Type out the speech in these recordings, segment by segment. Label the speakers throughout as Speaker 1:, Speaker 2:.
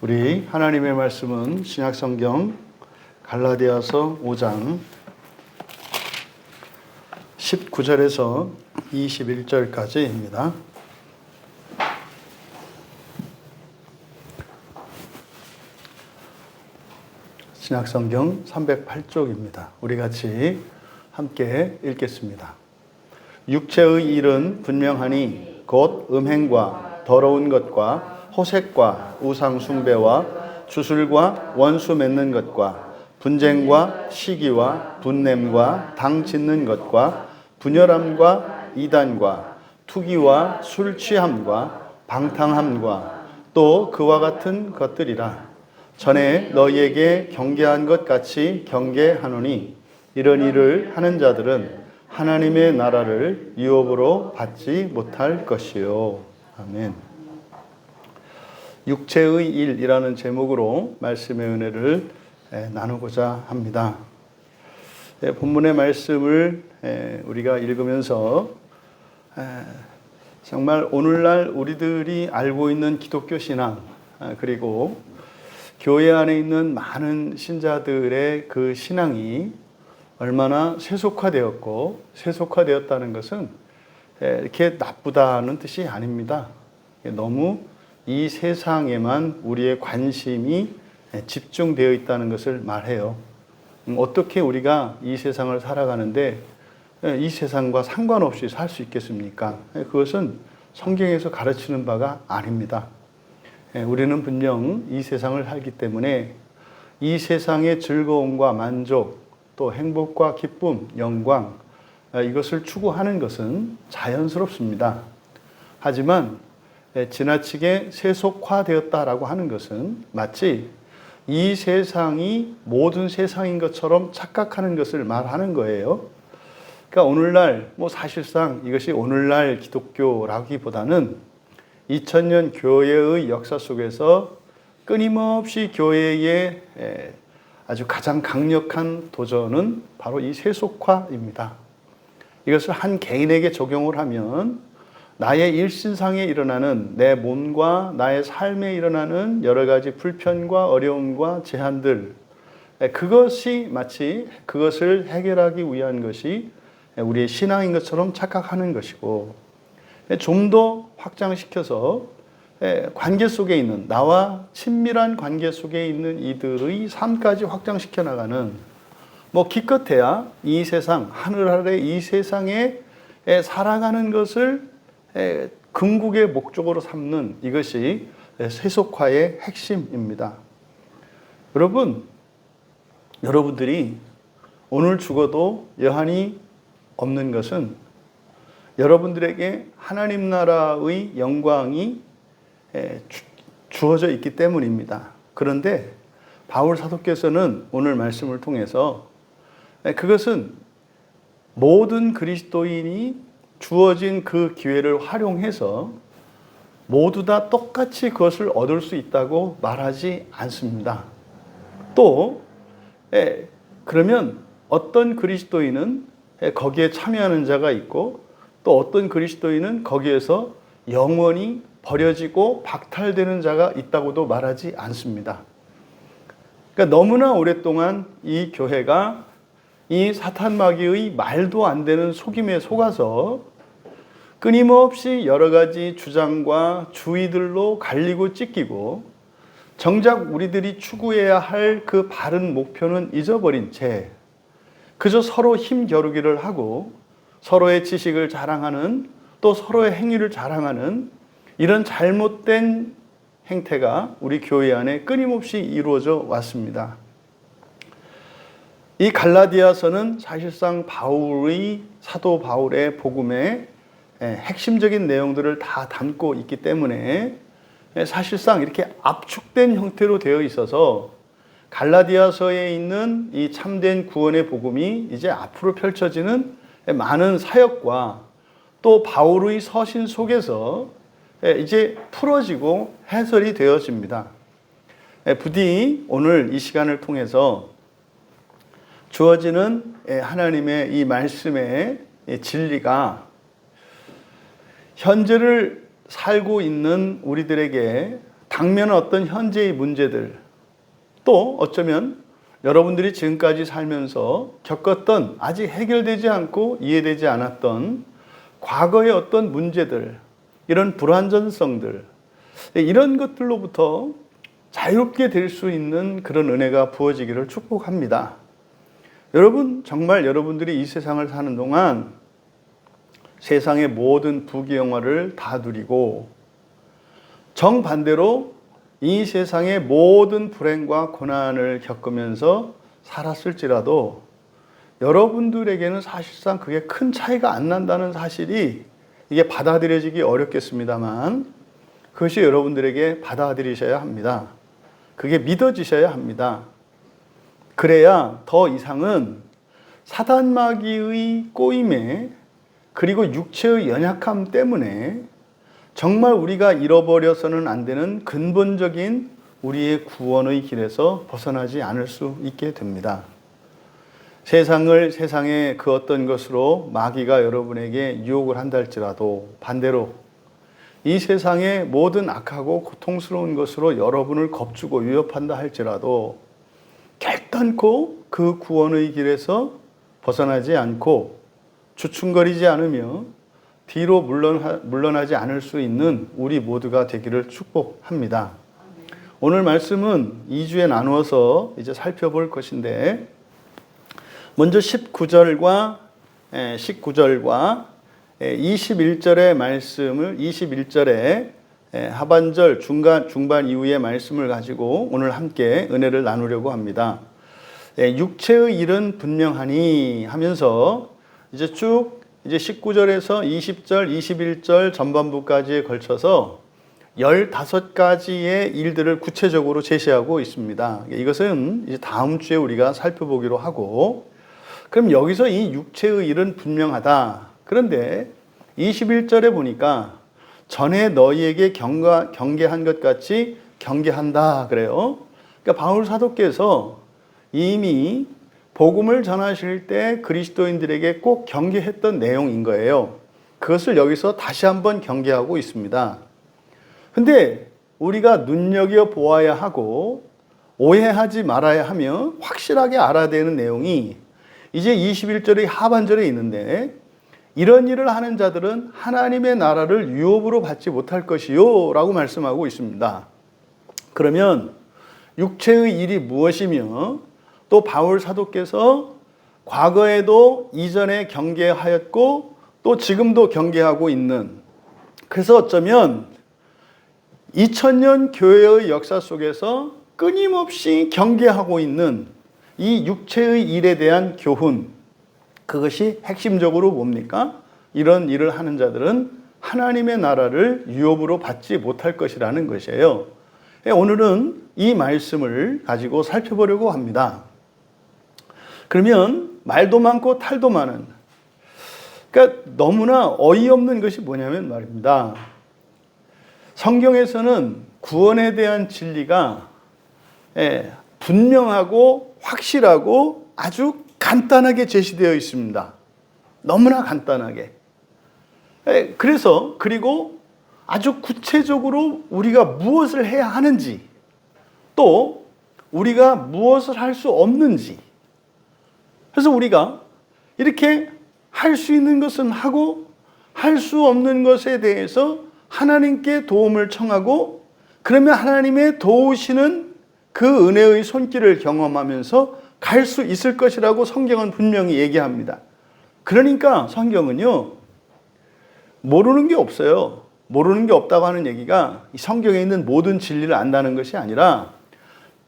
Speaker 1: 우리 하나님의 말씀은 신약성경 갈라디아서 5장 19절에서 21절까지입니다. 신약성경 308쪽입니다. 우리 같이 함께 읽겠습니다. 육체의 일은 분명하니 곧 음행과 더러운 것과 호색과 우상 숭배와 주술과 원수 맺는 것과 분쟁과 시기와 분냄과 당 짓는 것과 분열함과 이단과 투기와 술 취함과 방탕함과 또 그와 같은 것들이라. 전에 너희에게 경계한 것 같이 경계하노니 이런 일을 하는 자들은 하나님의 나라를 유업으로 받지 못할 것이요. 아멘. 육체의 일이라는 제목으로 말씀의 은혜를 나누고자 합니다. 본문의 말씀을 우리가 읽으면서 정말 오늘날 우리들이 알고 있는 기독교 신앙, 그리고 교회 안에 있는 많은 신자들의 그 신앙이 얼마나 세속화되었고, 세속화되었다는 것은 이렇게 나쁘다는 뜻이 아닙니다. 너무 이 세상에만 우리의 관심이 집중되어 있다는 것을 말해요. 어떻게 우리가 이 세상을 살아가는데 이 세상과 상관없이 살 수 있겠습니까? 그것은 성경에서 가르치는 바가 아닙니다. 우리는 분명 이 세상을 살기 때문에 이 세상의 즐거움과 만족, 또 행복과 기쁨, 영광, 이것을 추구하는 것은 자연스럽습니다. 하지만 지나치게 세속화되었다라고 하는 것은 마치 이 세상이 모든 세상인 것처럼 착각하는 것을 말하는 거예요. 그러니까 오늘날 사실상 이것이 오늘날 기독교라기보다는 2000년 교회의 역사 속에서 끊임없이 교회의 아주 가장 강력한 도전은 바로 이 세속화입니다. 이것을 한 개인에게 적용을 하면 나의 일신상에 일어나는 내 몸과 나의 삶에 일어나는 여러 가지 불편과 어려움과 제한들, 그것이 마치 그것을 해결하기 위한 것이 우리의 신앙인 것처럼 착각하는 것이고, 좀 더 확장시켜서 관계 속에 있는, 나와 친밀한 관계 속에 있는 이들의 삶까지 확장시켜 나가는, 기껏해야 이 세상, 하늘 아래 이 세상에 살아가는 것을 궁극의 목적으로 삼는 이것이 세속화의 핵심입니다. 여러분들이 오늘 죽어도 여한이 없는 것은 여러분들에게 하나님 나라의 영광이 주어져 있기 때문입니다. 그런데 바울 사도께서는 오늘 말씀을 통해서 그것은 모든 그리스도인이 주어진 그 기회를 활용해서 모두 다 똑같이 그것을 얻을 수 있다고 말하지 않습니다. 또 그러면 어떤 그리스도인은 거기에 참여하는 자가 있고, 또 어떤 그리스도인은 거기에서 영원히 버려지고 박탈되는 자가 있다고도 말하지 않습니다. 그러니까 너무나 오랫동안 이 교회가 이 사탄 마귀의 말도 안 되는 속임에 속아서 끊임없이 여러 가지 주장과 주의들로 갈리고 찢기고, 정작 우리들이 추구해야 할 그 바른 목표는 잊어버린 채 그저 서로 힘겨루기를 하고 서로의 지식을 자랑하는, 또 서로의 행위를 자랑하는 이런 잘못된 행태가 우리 교회 안에 끊임없이 이루어져 왔습니다. 이 갈라디아서는 사실상 사도 바울의 복음의 핵심적인 내용들을 다 담고 있기 때문에 사실상 이렇게 압축된 형태로 되어 있어서 갈라디아서에 있는 이 참된 구원의 복음이 이제 앞으로 펼쳐지는 많은 사역과 또 바울의 서신 속에서 이제 풀어지고 해설이 되어집니다. 부디 오늘 이 시간을 통해서 주어지는 하나님의 이 말씀의 진리가 현재를 살고 있는 우리들에게 당면한 어떤 현재의 문제들, 또 어쩌면 여러분들이 지금까지 살면서 겪었던 아직 해결되지 않고 이해되지 않았던 과거의 어떤 문제들, 이런 불완전성들, 이런 것들로부터 자유롭게 될 수 있는 그런 은혜가 부어지기를 축복합니다. 여러분, 정말 여러분들이 이 세상을 사는 동안 세상의 모든 부귀영화를 다 누리고 정반대로 이 세상의 모든 불행과 고난을 겪으면서 살았을지라도 여러분들에게는 사실상 그게 큰 차이가 안 난다는 사실이 이게 받아들여지기 어렵겠습니다만 그것이 여러분들에게 받아들이셔야 합니다. 그게 믿어지셔야 합니다. 그래야 더 이상은 사단마귀의 꼬임에 그리고 육체의 연약함 때문에 정말 우리가 잃어버려서는 안 되는 근본적인 우리의 구원의 길에서 벗어나지 않을 수 있게 됩니다. 세상의 그 어떤 것으로 마귀가 여러분에게 유혹을 한다 할지라도 반대로 이 세상의 모든 악하고 고통스러운 것으로 여러분을 겁주고 위협한다 할지라도 결단코 그 구원의 길에서 벗어나지 않고 주춤거리지 않으며 뒤로 물러나지 않을 수 있는 우리 모두가 되기를 축복합니다. 오늘 말씀은 2주에 나누어서 이제 살펴볼 것인데 먼저 19절과 21절의 말씀을 21절에 하반절 중반 이후의 말씀을 가지고 오늘 함께 은혜를 나누려고 합니다. 육체의 일은 분명하니 하면서 이제 쭉 이제 19절에서 20절, 21절 전반부까지에 걸쳐서 15가지의 일들을 구체적으로 제시하고 있습니다. 이것은 이제 다음 주에 우리가 살펴보기로 하고, 그럼 여기서 이 육체의 일은 분명하다. 그런데 21절에 보니까 전에 너희에게 경계한 것 같이 경계한다 그래요. 그러니까 바울 사도께서 이미 복음을 전하실 때 그리스도인들에게 꼭 경계했던 내용인 거예요. 그것을 여기서 다시 한번 경계하고 있습니다. 근데 우리가 눈여겨보아야 하고 오해하지 말아야 하며 확실하게 알아야 되는 내용이 이제 21절의 하반절에 있는데, 이런 일을 하는 자들은 하나님의 나라를 유업으로 받지 못할 것이요 라고 말씀하고 있습니다. 그러면 육체의 일이 무엇이며 또 바울 사도께서 과거에도 이전에 경계하였고 또 지금도 경계하고 있는, 그래서 어쩌면 2000년 교회의 역사 속에서 끊임없이 경계하고 있는 이 육체의 일에 대한 교훈, 그것이 핵심적으로 뭡니까? 이런 일을 하는 자들은 하나님의 나라를 유업으로 받지 못할 것이라는 것이에요. 오늘은 이 말씀을 가지고 살펴보려고 합니다. 그러면 말도 많고 탈도 많은, 그러니까 너무나 어이없는 것이 뭐냐면 말입니다. 성경에서는 구원에 대한 진리가 분명하고 확실하고 아주 간단하게 제시되어 있습니다. 너무나 간단하게. 그리고 아주 구체적으로 우리가 무엇을 해야 하는지, 또 우리가 무엇을 할 수 없는지, 그래서 우리가 이렇게 할 수 있는 것은 하고 할 수 없는 것에 대해서 하나님께 도움을 청하고, 그러면 하나님의 도우시는 그 은혜의 손길을 경험하면서 갈 수 있을 것이라고 성경은 분명히 얘기합니다. 그러니까 성경은요, 모르는 게 없어요. 모르는 게 없다고 하는 얘기가 성경에 있는 모든 진리를 안다는 것이 아니라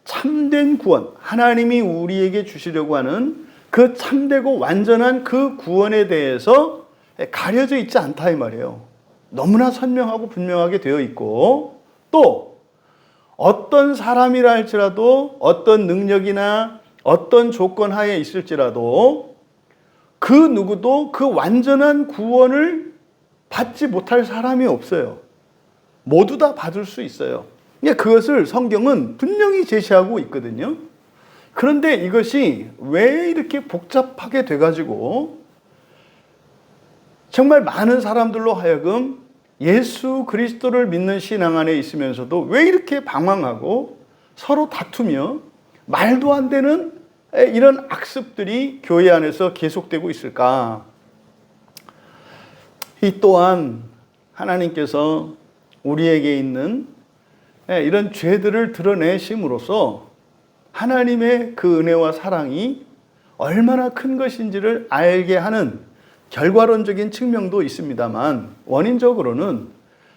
Speaker 1: 참된 구원, 하나님이 우리에게 주시려고 하는 그 참되고 완전한 그 구원에 대해서 가려져 있지 않다 이 말이에요. 너무나 선명하고 분명하게 되어 있고, 또 어떤 사람이라 할지라도 어떤 능력이나 어떤 조건 하에 있을지라도 그 누구도 그 완전한 구원을 받지 못할 사람이 없어요. 모두 다 받을 수 있어요. 그것을 성경은 분명히 제시하고 있거든요. 그런데 이것이 왜 이렇게 복잡하게 돼가지고 정말 많은 사람들로 하여금 예수 그리스도를 믿는 신앙 안에 있으면서도 왜 이렇게 방황하고 서로 다투며 말도 안 되는 이런 악습들이 교회 안에서 계속되고 있을까? 이 또한 하나님께서 우리에게 있는 이런 죄들을 드러내심으로써 하나님의 그 은혜와 사랑이 얼마나 큰 것인지를 알게 하는 결과론적인 측면도 있습니다만, 원인적으로는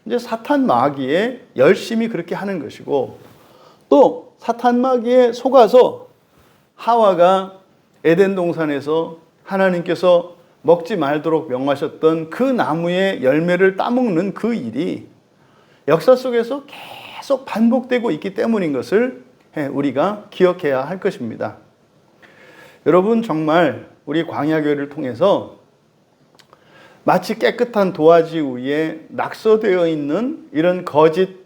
Speaker 1: 이제 사탄 마귀에 열심히 그렇게 하는 것이고, 또 사탄 마귀에 속아서 하와가 에덴 동산에서 하나님께서 먹지 말도록 명하셨던 그 나무의 열매를 따먹는 그 일이 역사 속에서 계속 반복되고 있기 때문인 것을 우리가 기억해야 할 것입니다. 여러분, 정말 우리 광야교회를 통해서 마치 깨끗한 도화지 위에 낙서되어 있는 이런 거짓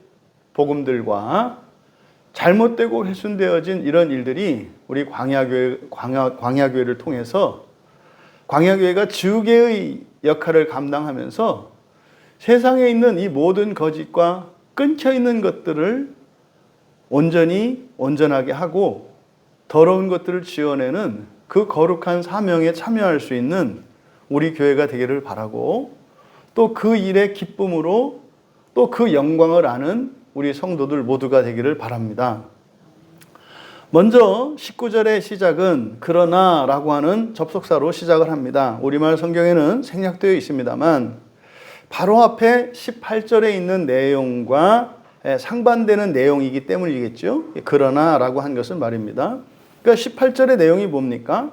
Speaker 1: 복음들과 잘못되고 훼손되어진 이런 일들이 우리 광야교회를 통해서 광야교회가 지우개의 역할을 감당하면서 세상에 있는 이 모든 거짓과 끊겨 있는 것들을 온전하게 하고 더러운 것들을 지어내는 그 거룩한 사명에 참여할 수 있는 우리 교회가 되기를 바라고, 또 그 일의 기쁨으로 또 그 영광을 아는 우리 성도들 모두가 되기를 바랍니다. 먼저 19절의 시작은 그러나 라고 하는 접속사로 시작을 합니다. 우리말 성경에는 생략되어 있습니다만 바로 앞에 18절에 있는 내용과 상반되는 내용이기 때문이겠죠. 그러나 라고 한 것은 말입니다. 그러니까 18절의 내용이 뭡니까?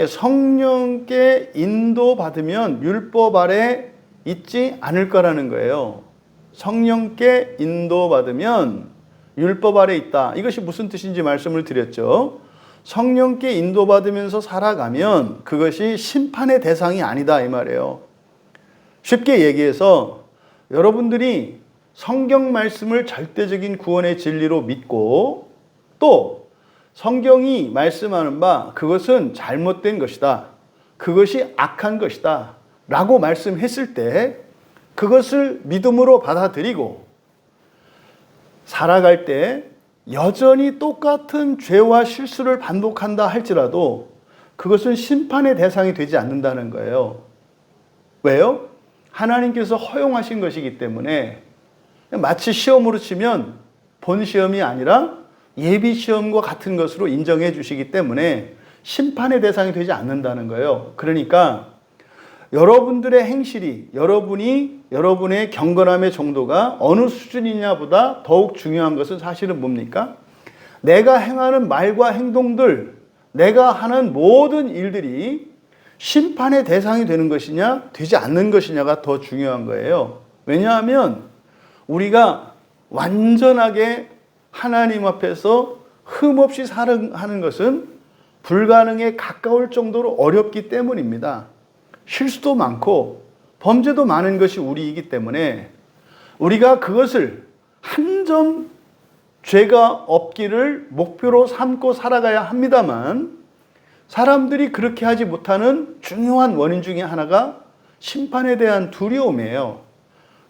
Speaker 1: 성령께 인도받으면 율법 아래 있지 않을 거라는 거예요. 성령께 인도받으면 율법 아래 있다. 이것이 무슨 뜻인지 말씀을 드렸죠. 성령께 인도받으면서 살아가면 그것이 심판의 대상이 아니다 이 말이에요. 쉽게 얘기해서 여러분들이 성경 말씀을 절대적인 구원의 진리로 믿고 또 성경이 말씀하는 바 그것은 잘못된 것이다, 그것이 악한 것이다 라고 말씀했을 때 그것을 믿음으로 받아들이고 살아갈 때 여전히 똑같은 죄와 실수를 반복한다 할지라도 그것은 심판의 대상이 되지 않는다는 거예요. 왜요? 하나님께서 허용하신 것이기 때문에 마치 시험으로 치면 본 시험이 아니라 예비 시험과 같은 것으로 인정해 주시기 때문에 심판의 대상이 되지 않는다는 거예요. 그러니까 여러분들의 행실이 여러분의 경건함의 정도가 어느 수준이냐보다 더욱 중요한 것은 사실은 뭡니까? 내가 행하는 말과 행동들, 내가 하는 모든 일들이 심판의 대상이 되는 것이냐 되지 않는 것이냐가 더 중요한 거예요. 왜냐하면 우리가 완전하게 하나님 앞에서 흠없이 살아가는 것은 불가능에 가까울 정도로 어렵기 때문입니다. 실수도 많고 범죄도 많은 것이 우리이기 때문에 우리가 그것을 한 점 죄가 없기를 목표로 삼고 살아가야 합니다만 사람들이 그렇게 하지 못하는 중요한 원인 중에 하나가 심판에 대한 두려움이에요.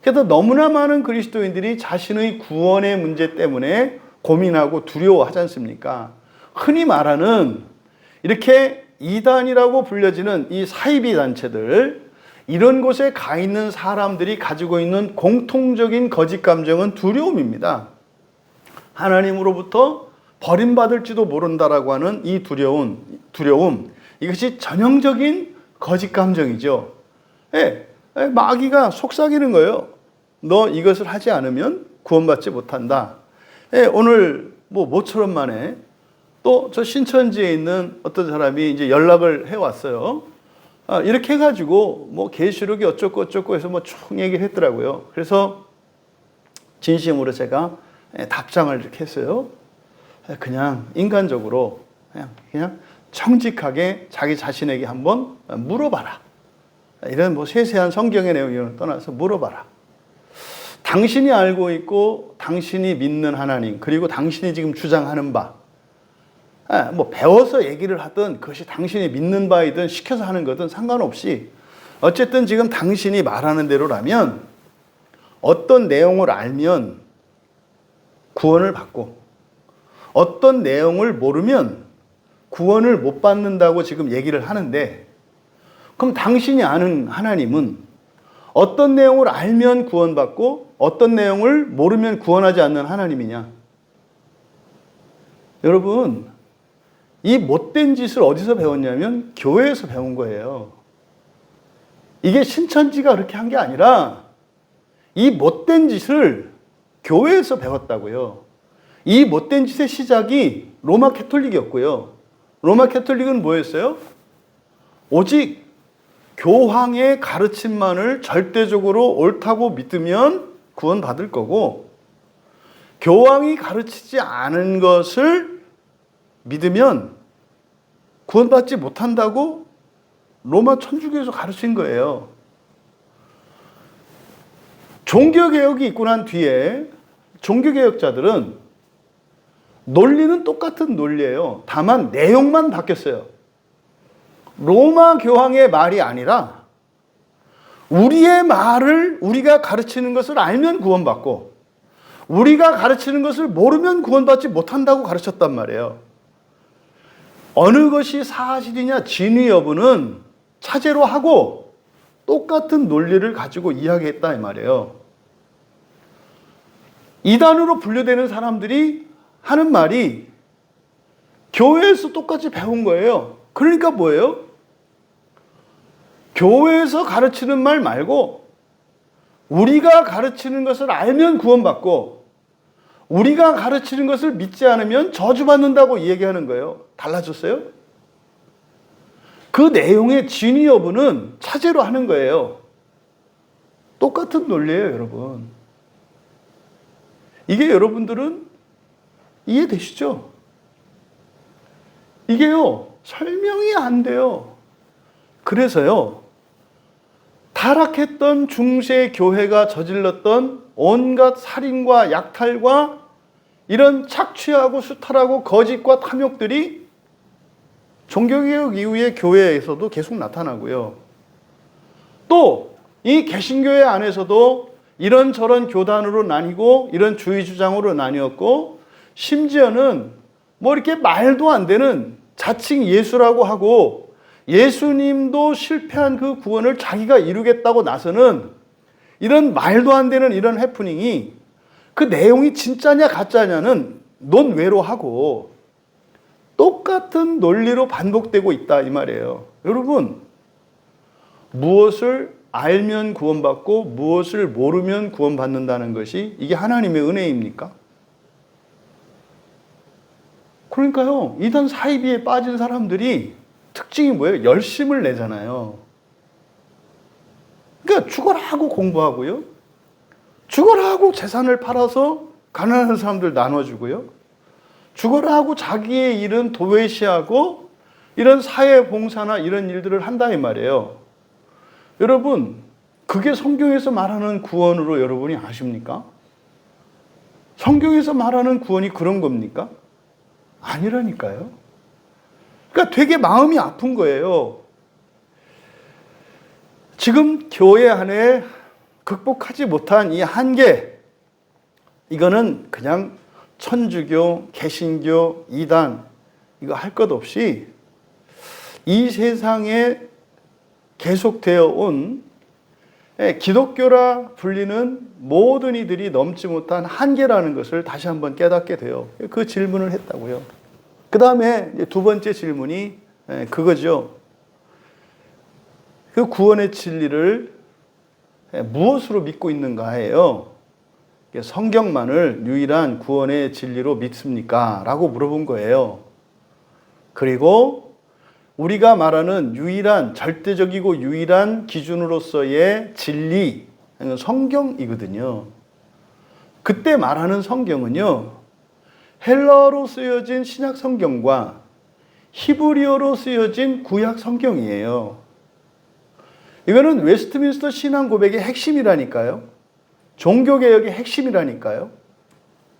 Speaker 1: 그래서 너무나 많은 그리스도인들이 자신의 구원의 문제 때문에 고민하고 두려워하지 않습니까? 흔히 말하는 이렇게 이단이라고 불려지는 이 사이비 단체들, 이런 곳에 가 있는 사람들이 가지고 있는 공통적인 거짓 감정은 두려움입니다. 하나님으로부터 버림받을지도 모른다라고 하는 이 두려움, 이것이 전형적인 거짓 감정이죠. 마귀가 속삭이는 거예요. 너 이것을 하지 않으면 구원받지 못한다. 오늘 모처럼 만에 또 저 신천지에 있는 어떤 사람이 이제 연락을 해왔어요. 이렇게 해가지고 계시록이 어쩌고 해서 쭉 얘기를 했더라고요. 그래서 진심으로 제가 답장을 이렇게 했어요. 그냥 인간적으로 그냥 정직하게 자기 자신에게 한번 물어봐라. 이런 세세한 성경의 내용을 떠나서 물어봐라. 당신이 알고 있고 당신이 믿는 하나님, 그리고 당신이 지금 주장하는 바, 배워서 얘기를 하든 그것이 당신이 믿는 바이든 시켜서 하는 거든 상관없이 어쨌든 지금 당신이 말하는 대로라면 어떤 내용을 알면 구원을 받고 어떤 내용을 모르면 구원을 못 받는다고 지금 얘기를 하는데, 그럼 당신이 아는 하나님은 어떤 내용을 알면 구원받고 어떤 내용을 모르면 구원하지 않는 하나님이냐? 여러분, 이 못된 짓을 어디서 배웠냐면 교회에서 배운 거예요. 이게 신천지가 그렇게 한 게 아니라 이 못된 짓을 교회에서 배웠다고요. 이 못된 짓의 시작이 로마 캐톨릭이었고요. 로마 캐톨릭은 뭐였어요? 오직 교황의 가르침만을 절대적으로 옳다고 믿으면 구원받을 거고, 교황이 가르치지 않은 것을 믿으면 구원받지 못한다고 로마 천주교에서 가르친 거예요. 종교개혁이 있고 난 뒤에 종교개혁자들은 논리는 똑같은 논리예요. 다만 내용만 바뀌었어요. 로마 교황의 말이 아니라 우리의 말을 우리가 가르치는 것을 알면 구원받고 우리가 가르치는 것을 모르면 구원받지 못한다고 가르쳤단 말이에요. 어느 것이 사실이냐 진위 여부는 차제로 하고 똑같은 논리를 가지고 이야기했다 이 말이에요. 이단으로 분류되는 사람들이 하는 말이 교회에서 똑같이 배운 거예요. 그러니까 뭐예요? 교회에서 가르치는 말 말고 우리가 가르치는 것을 알면 구원받고 우리가 가르치는 것을 믿지 않으면 저주받는다고 얘기하는 거예요. 달라졌어요? 그 내용의 진위 여부는 차제로 하는 거예요. 똑같은 논리예요, 여러분. 이게 여러분들은 이해되시죠? 이게요, 설명이 안 돼요. 그래서요, 타락했던 중세 교회가 저질렀던 온갖 살인과 약탈과 이런 착취하고 수탈하고 거짓과 탐욕들이 종교개혁 이후의 교회에서도 계속 나타나고요. 또 이 개신교회 안에서도 이런저런 교단으로 나뉘고 이런 주의 주장으로 나뉘었고, 심지어는 뭐 이렇게 말도 안 되는 자칭 예수라고 하고 예수님도 실패한 그 구원을 자기가 이루겠다고 나서는 이런 말도 안 되는 이런 해프닝이 그 내용이 진짜냐 가짜냐는 논외로 하고 똑같은 논리로 반복되고 있다 이 말이에요. 여러분, 무엇을 알면 구원받고 무엇을 모르면 구원받는다는 것이 이게 하나님의 은혜입니까? 그러니까요, 이단 사이비에 빠진 사람들이 특징이 뭐예요? 열심을 내잖아요. 그러니까 죽어라 하고 공부하고요. 죽어라 하고 재산을 팔아서 가난한 사람들 나눠주고요. 죽어라 하고 자기의 일은 도외시하고 이런 사회봉사나 이런 일들을 한다 이 말이에요. 여러분, 그게 성경에서 말하는 구원으로 여러분이 아십니까? 성경에서 말하는 구원이 그런 겁니까? 아니라니까요. 그러니까 되게 마음이 아픈 거예요. 지금 교회 안에 극복하지 못한 이 한계, 이거는 그냥 천주교, 개신교, 이단 이거 할 것 없이 이 세상에 계속되어 온 기독교라 불리는 모든 이들이 넘지 못한 한계라는 것을 다시 한번 깨닫게 돼요. 그 질문을 했다고요. 그 다음에 두 번째 질문이 그거죠. 그 구원의 진리를 무엇으로 믿고 있는가예요. 성경만을 유일한 구원의 진리로 믿습니까? 라고 물어본 거예요. 그리고 우리가 말하는 유일한, 절대적이고 유일한 기준으로서의 진리, 성경이거든요. 그때 말하는 성경은요, 헬라어로 쓰여진 신약 성경과 히브리어로 쓰여진 구약 성경이에요. 이거는 웨스트민스터 신앙 고백의 핵심이라니까요. 종교개혁의 핵심이라니까요.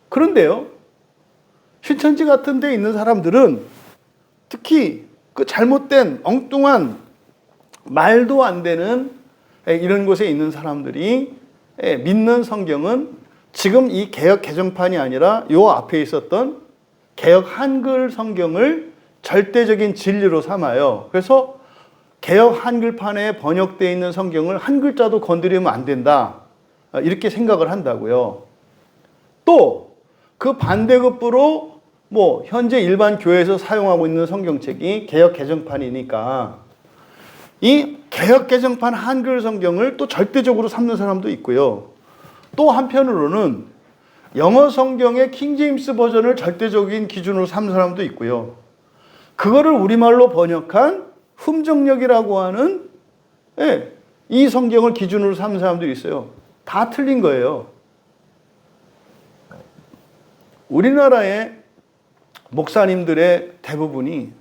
Speaker 1: 그런데요, 신천지 같은 데 있는 사람들은 특히 그 잘못된 엉뚱한 말도 안 되는 이런 곳에 있는 사람들이 믿는 성경은 지금 이 개역 개정판이 아니라 요 앞에 있었던 개역 한글 성경을 절대적인 진리로 삼아요. 그래서 개역 한글판에 번역되어 있는 성경을 한 글자도 건드리면 안 된다. 이렇게 생각을 한다고요. 또 그 반대급부로 현재 일반 교회에서 사용하고 있는 성경책이 개역 개정판이니까 이 개역 개정판 한글 성경을 또 절대적으로 삼는 사람도 있고요. 또 한편으로는 영어 성경의 킹제임스 버전을 절대적인 기준으로 삼는 사람도 있고요. 그거를 우리말로 번역한 흠정역이라고 하는 이 성경을 기준으로 삼는 사람들이 있어요. 다 틀린 거예요. 우리나라의 목사님들의 대부분이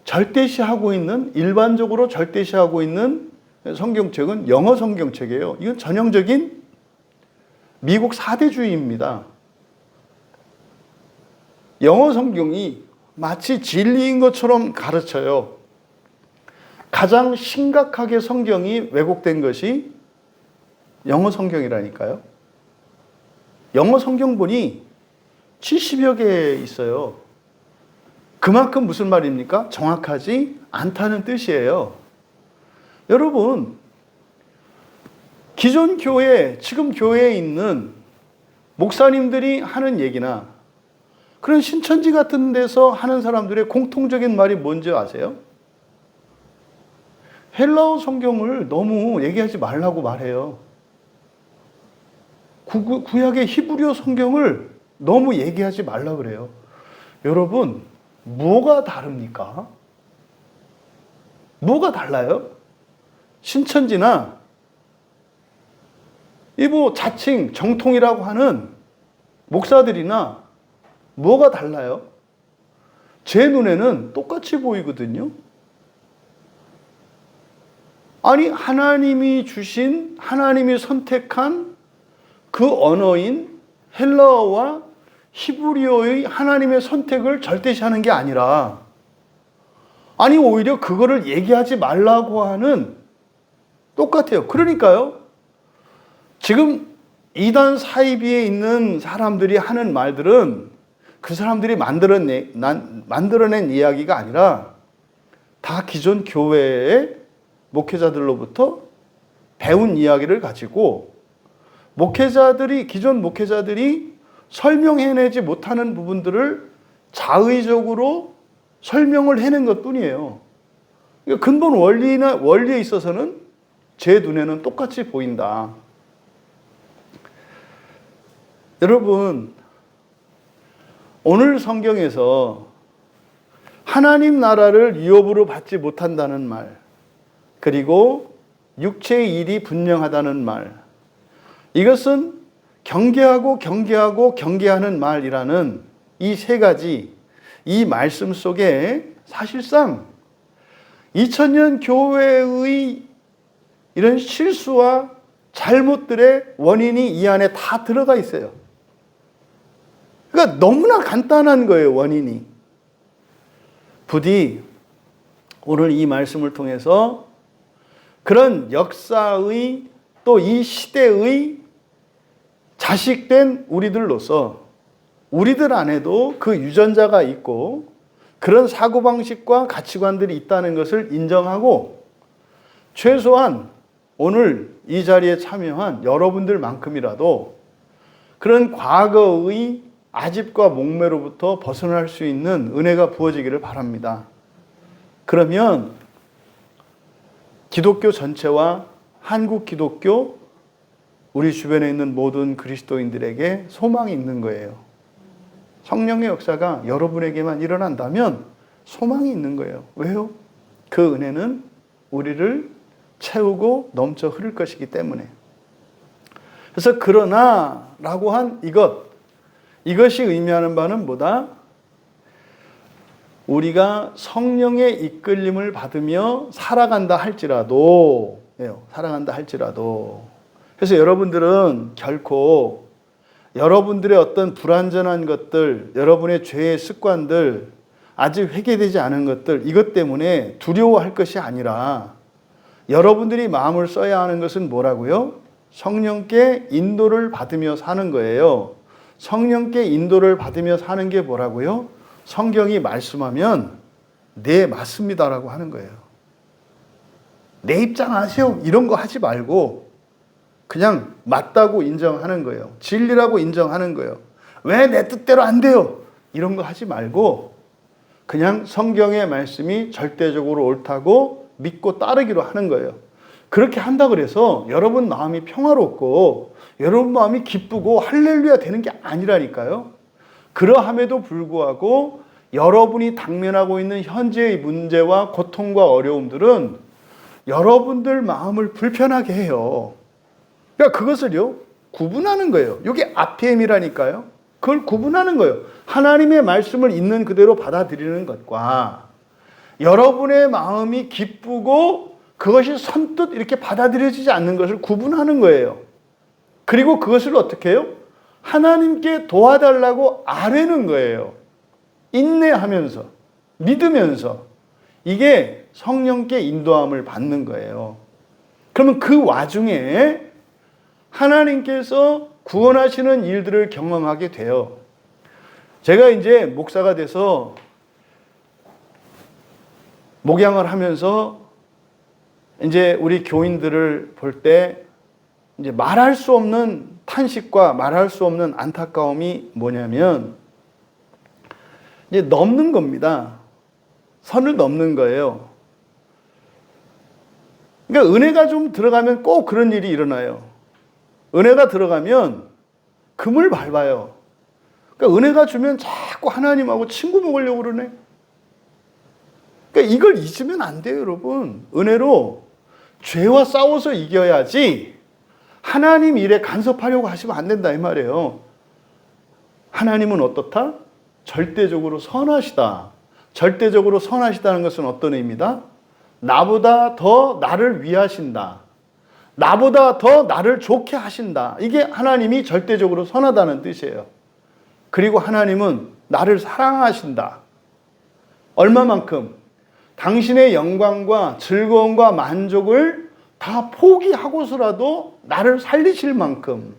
Speaker 1: 절대시하고 있는, 일반적으로 절대시하고 있는 성경책은 영어 성경책이에요. 이건 전형적인 미국 사대주의입니다. 영어 성경이 마치 진리인 것처럼 가르쳐요. 가장 심각하게 성경이 왜곡된 것이 영어 성경이라니까요. 영어 성경본이 70여 개 있어요. 그만큼 무슨 말입니까? 정확하지 않다는 뜻이에요. 여러분, 기존 교회, 지금 교회에 있는 목사님들이 하는 얘기나 그런 신천지 같은 데서 하는 사람들의 공통적인 말이 뭔지 아세요? 헬라어 성경을 너무 얘기하지 말라고 말해요. 구약의 히브리어 성경을 너무 얘기하지 말라 그래요. 여러분, 뭐가 다릅니까? 뭐가 달라요? 신천지나 이 자칭 정통이라고 하는 목사들이나 뭐가 달라요? 제 눈에는 똑같이 보이거든요. 아니, 하나님이 주신, 하나님이 선택한 그 언어인 헬라어와 히브리어의 하나님의 선택을 절대시하는 게 아니라, 아니 오히려 그거를 얘기하지 말라고 하는, 똑같아요. 그러니까요, 지금 이단 사이비에 있는 사람들이 하는 말들은 그 사람들이 만들어낸 이야기가 아니라 다 기존 교회의 목회자들로부터 배운 이야기를 가지고 기존 목회자들이 설명해내지 못하는 부분들을 자의적으로 설명을 해낸 것 뿐이에요. 그러니까 근본 원리에 있어서는 제 눈에는 똑같이 보인다. 여러분, 오늘 성경에서 하나님 나라를 위협으로 받지 못한다는 말, 그리고 육체의 일이 분명하다는 말, 이것은 경계하는 말이라는 이 세 가지, 이 말씀 속에 사실상 2000년 교회의 이런 실수와 잘못들의 원인이 이 안에 다 들어가 있어요. 그러니까 너무나 간단한 거예요, 원인이. 부디 오늘 이 말씀을 통해서 그런 역사의 또 이 시대의 자식된 우리들로서 우리들 안에도 그 유전자가 있고 그런 사고방식과 가치관들이 있다는 것을 인정하고 최소한 오늘 이 자리에 참여한 여러분들만큼이라도 그런 과거의 아집과 목매로부터 벗어날 수 있는 은혜가 부어지기를 바랍니다. 그러면 기독교 전체와 한국 기독교, 우리 주변에 있는 모든 그리스도인들에게 소망이 있는 거예요. 성령의 역사가 여러분에게만 일어난다면 소망이 있는 거예요. 왜요? 그 은혜는 우리를 채우고 넘쳐 흐를 것이기 때문에. 그래서 그러나 라고 한 이것이 의미하는 바는 뭐다? 우리가 성령의 이끌림을 받으며 살아간다 할지라도, 그래서 여러분들은 결코 여러분들의 어떤 불완전한 것들, 여러분의 죄의 습관들, 아직 회개되지 않은 것들, 이것 때문에 두려워할 것이 아니라 여러분들이 마음을 써야 하는 것은 뭐라고요? 성령께 인도를 받으며 사는 거예요. 성령께 인도를 받으며 사는 게 뭐라고요? 성경이 말씀하면 네, 맞습니다라고 하는 거예요. 내 입장 아세요? 이런 거 하지 말고 그냥 맞다고 인정하는 거예요. 진리라고 인정하는 거예요. 왜 내 뜻대로 안 돼요? 이런 거 하지 말고 그냥 성경의 말씀이 절대적으로 옳다고 믿고 따르기로 하는 거예요. 그렇게 한다 그래서 여러분 마음이 평화롭고 여러분 마음이 기쁘고 할렐루야 되는 게 아니라니까요. 그러함에도 불구하고 여러분이 당면하고 있는 현재의 문제와 고통과 어려움들은 여러분들 마음을 불편하게 해요. 그러니까 그것을요, 구분하는 거예요. 이게 RPM이라니까요. 그걸 구분하는 거예요. 하나님의 말씀을 있는 그대로 받아들이는 것과 여러분의 마음이 기쁘고 그것이 선뜻 이렇게 받아들여지지 않는 것을 구분하는 거예요. 그리고 그것을 어떻게 해요? 하나님께 도와달라고 아뢰는 거예요. 인내하면서, 믿으면서. 이게 성령께 인도함을 받는 거예요. 그러면 그 와중에 하나님께서 구원하시는 일들을 경험하게 돼요. 제가 이제 목사가 돼서 목양을 하면서 이제 우리 교인들을 볼 때 이제 말할 수 없는 탄식과 말할 수 없는 안타까움이 뭐냐면 이제 넘는 겁니다. 선을 넘는 거예요. 그러니까 은혜가 좀 들어가면 꼭 그런 일이 일어나요. 은혜가 들어가면 금을 밟아요. 그러니까 은혜가 주면 자꾸 하나님하고 친구 먹으려고 그러네. 그러니까 이걸 잊으면 안 돼요, 여러분. 은혜로 죄와 싸워서 이겨야지 하나님 일에 간섭하려고 하시면 안 된다 이 말이에요. 하나님은 어떻다? 절대적으로 선하시다. 절대적으로 선하시다는 것은 어떤 의미다? 나보다 더 나를 위하신다. 나보다 더 나를 좋게 하신다. 이게 하나님이 절대적으로 선하다는 뜻이에요. 그리고 하나님은 나를 사랑하신다. 얼마만큼? 당신의 영광과 즐거움과 만족을 다 포기하고서라도 나를 살리실 만큼,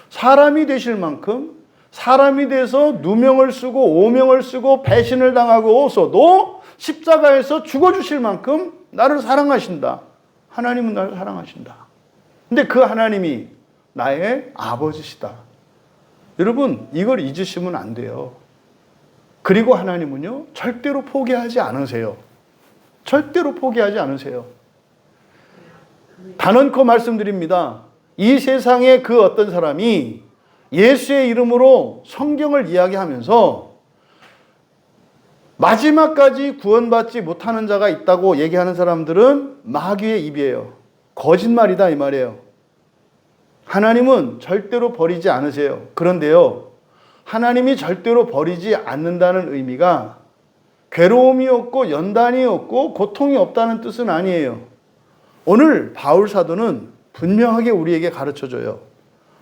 Speaker 1: 사람이 되실 만큼, 사람이 돼서 누명을 쓰고 오명을 쓰고 배신을 당하고서도 십자가에서 죽어주실 만큼 나를 사랑하신다. 하나님은 나를 사랑하신다. 근데 그 하나님이 나의 아버지시다. 여러분, 이걸 잊으시면 안 돼요. 그리고 하나님은요, 절대로 포기하지 않으세요. 절대로 포기하지 않으세요. 단언코 말씀드립니다. 이 세상에 그 어떤 사람이 예수의 이름으로 성경을 이야기하면서 마지막까지 구원받지 못하는 자가 있다고 얘기하는 사람들은 마귀의 입이에요. 거짓말이다 이 말이에요. 하나님은 절대로 버리지 않으세요. 그런데요, 하나님이 절대로 버리지 않는다는 의미가 괴로움이 없고 연단이 없고 고통이 없다는 뜻은 아니에요. 오늘 바울 사도는 분명하게 우리에게 가르쳐줘요.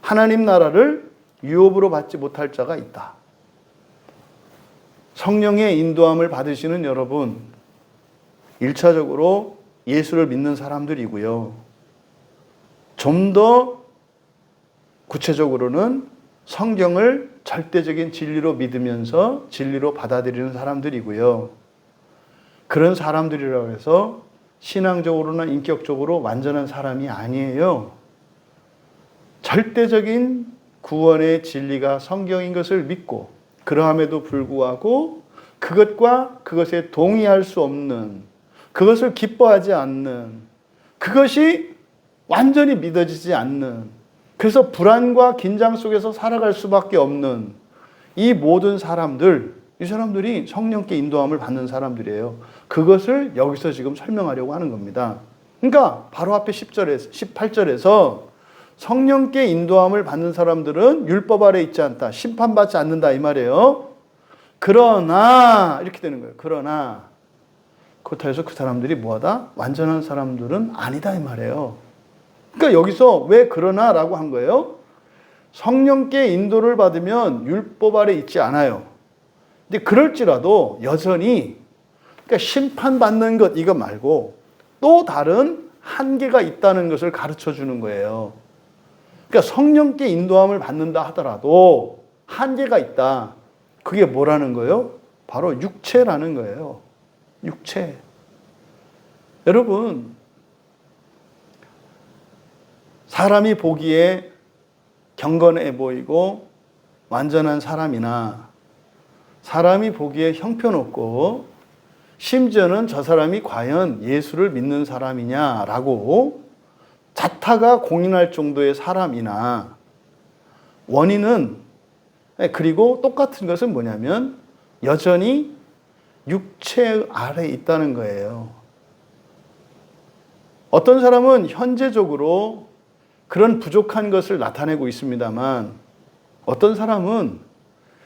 Speaker 1: 하나님 나라를 유업으로 받지 못할 자가 있다. 성령의 인도함을 받으시는 여러분, 1차적으로 예수를 믿는 사람들이고요. 좀 더 구체적으로는 성경을 절대적인 진리로 믿으면서 진리로 받아들이는 사람들이고요. 그런 사람들이라고 해서 신앙적으로나 인격적으로 완전한 사람이 아니에요. 절대적인 구원의 진리가 성경인 것을 믿고 그러함에도 불구하고 그것과 그것에 동의할 수 없는, 그것을 기뻐하지 않는, 그것이 완전히 믿어지지 않는, 그래서 불안과 긴장 속에서 살아갈 수밖에 없는 이 모든 사람들, 이 사람들이 성령께 인도함을 받는 사람들이에요. 그것을 여기서 지금 설명하려고 하는 겁니다. 그러니까 바로 앞에 10절에서 18절에서 성령께 인도함을 받는 사람들은 율법 아래 있지 않다. 심판받지 않는다 이 말이에요. 그러나 이렇게 되는 거예요. 그러나 그렇다고 해서 그 사람들이 뭐하다? 완전한 사람들은 아니다 이 말이에요. 그러니까 여기서 왜 그러나라고 한 거예요? 성령께 인도를 받으면 율법 아래 있지 않아요. 근데 그럴지라도 여전히 그러니까 심판받는 것 이거 말고 또 다른 한계가 있다는 것을 가르쳐 주는 거예요. 그러니까 성령께 인도함을 받는다 하더라도 한계가 있다. 그게 뭐라는 거예요? 바로 육체라는 거예요. 육체. 여러분, 사람이 보기에 경건해 보이고 완전한 사람이나 사람이 보기에 형편없고 심지어는 저 사람이 과연 예수를 믿는 사람이냐라고 자타가 공인할 정도의 사람이나 원인은 그리고 똑같은 것은 뭐냐면 여전히 육체 아래에 있다는 거예요. 어떤 사람은 현재적으로 그런 부족한 것을 나타내고 있습니다만 어떤 사람은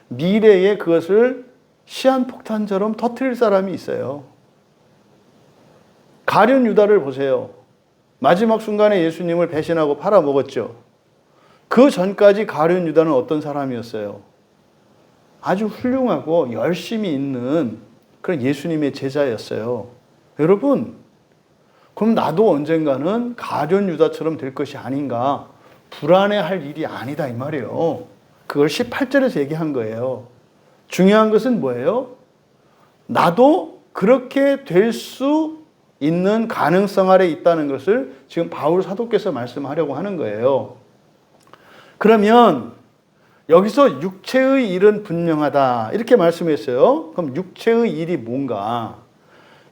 Speaker 1: 미래에 그것을 시한폭탄처럼 터뜨릴 사람이 있어요. 가룟 유다를 보세요. 마지막 순간에 예수님을 배신하고 팔아먹었죠. 그 전까지 가룟 유다는 어떤 사람이었어요? 아주 훌륭하고 열심히 있는 그런 예수님의 제자였어요. 여러분, 그럼 나도 언젠가는 가룟 유다처럼 될 것이 아닌가 불안해할 일이 아니다 이 말이에요. 그걸 18절에서 얘기한 거예요. 중요한 것은 뭐예요? 나도 그렇게 될 수 있는 가능성 아래 있다는 것을 지금 바울 사도께서 말씀하려고 하는 거예요. 그러면 여기서 육체의 일은 분명하다 이렇게 말씀했어요. 그럼 육체의 일이 뭔가?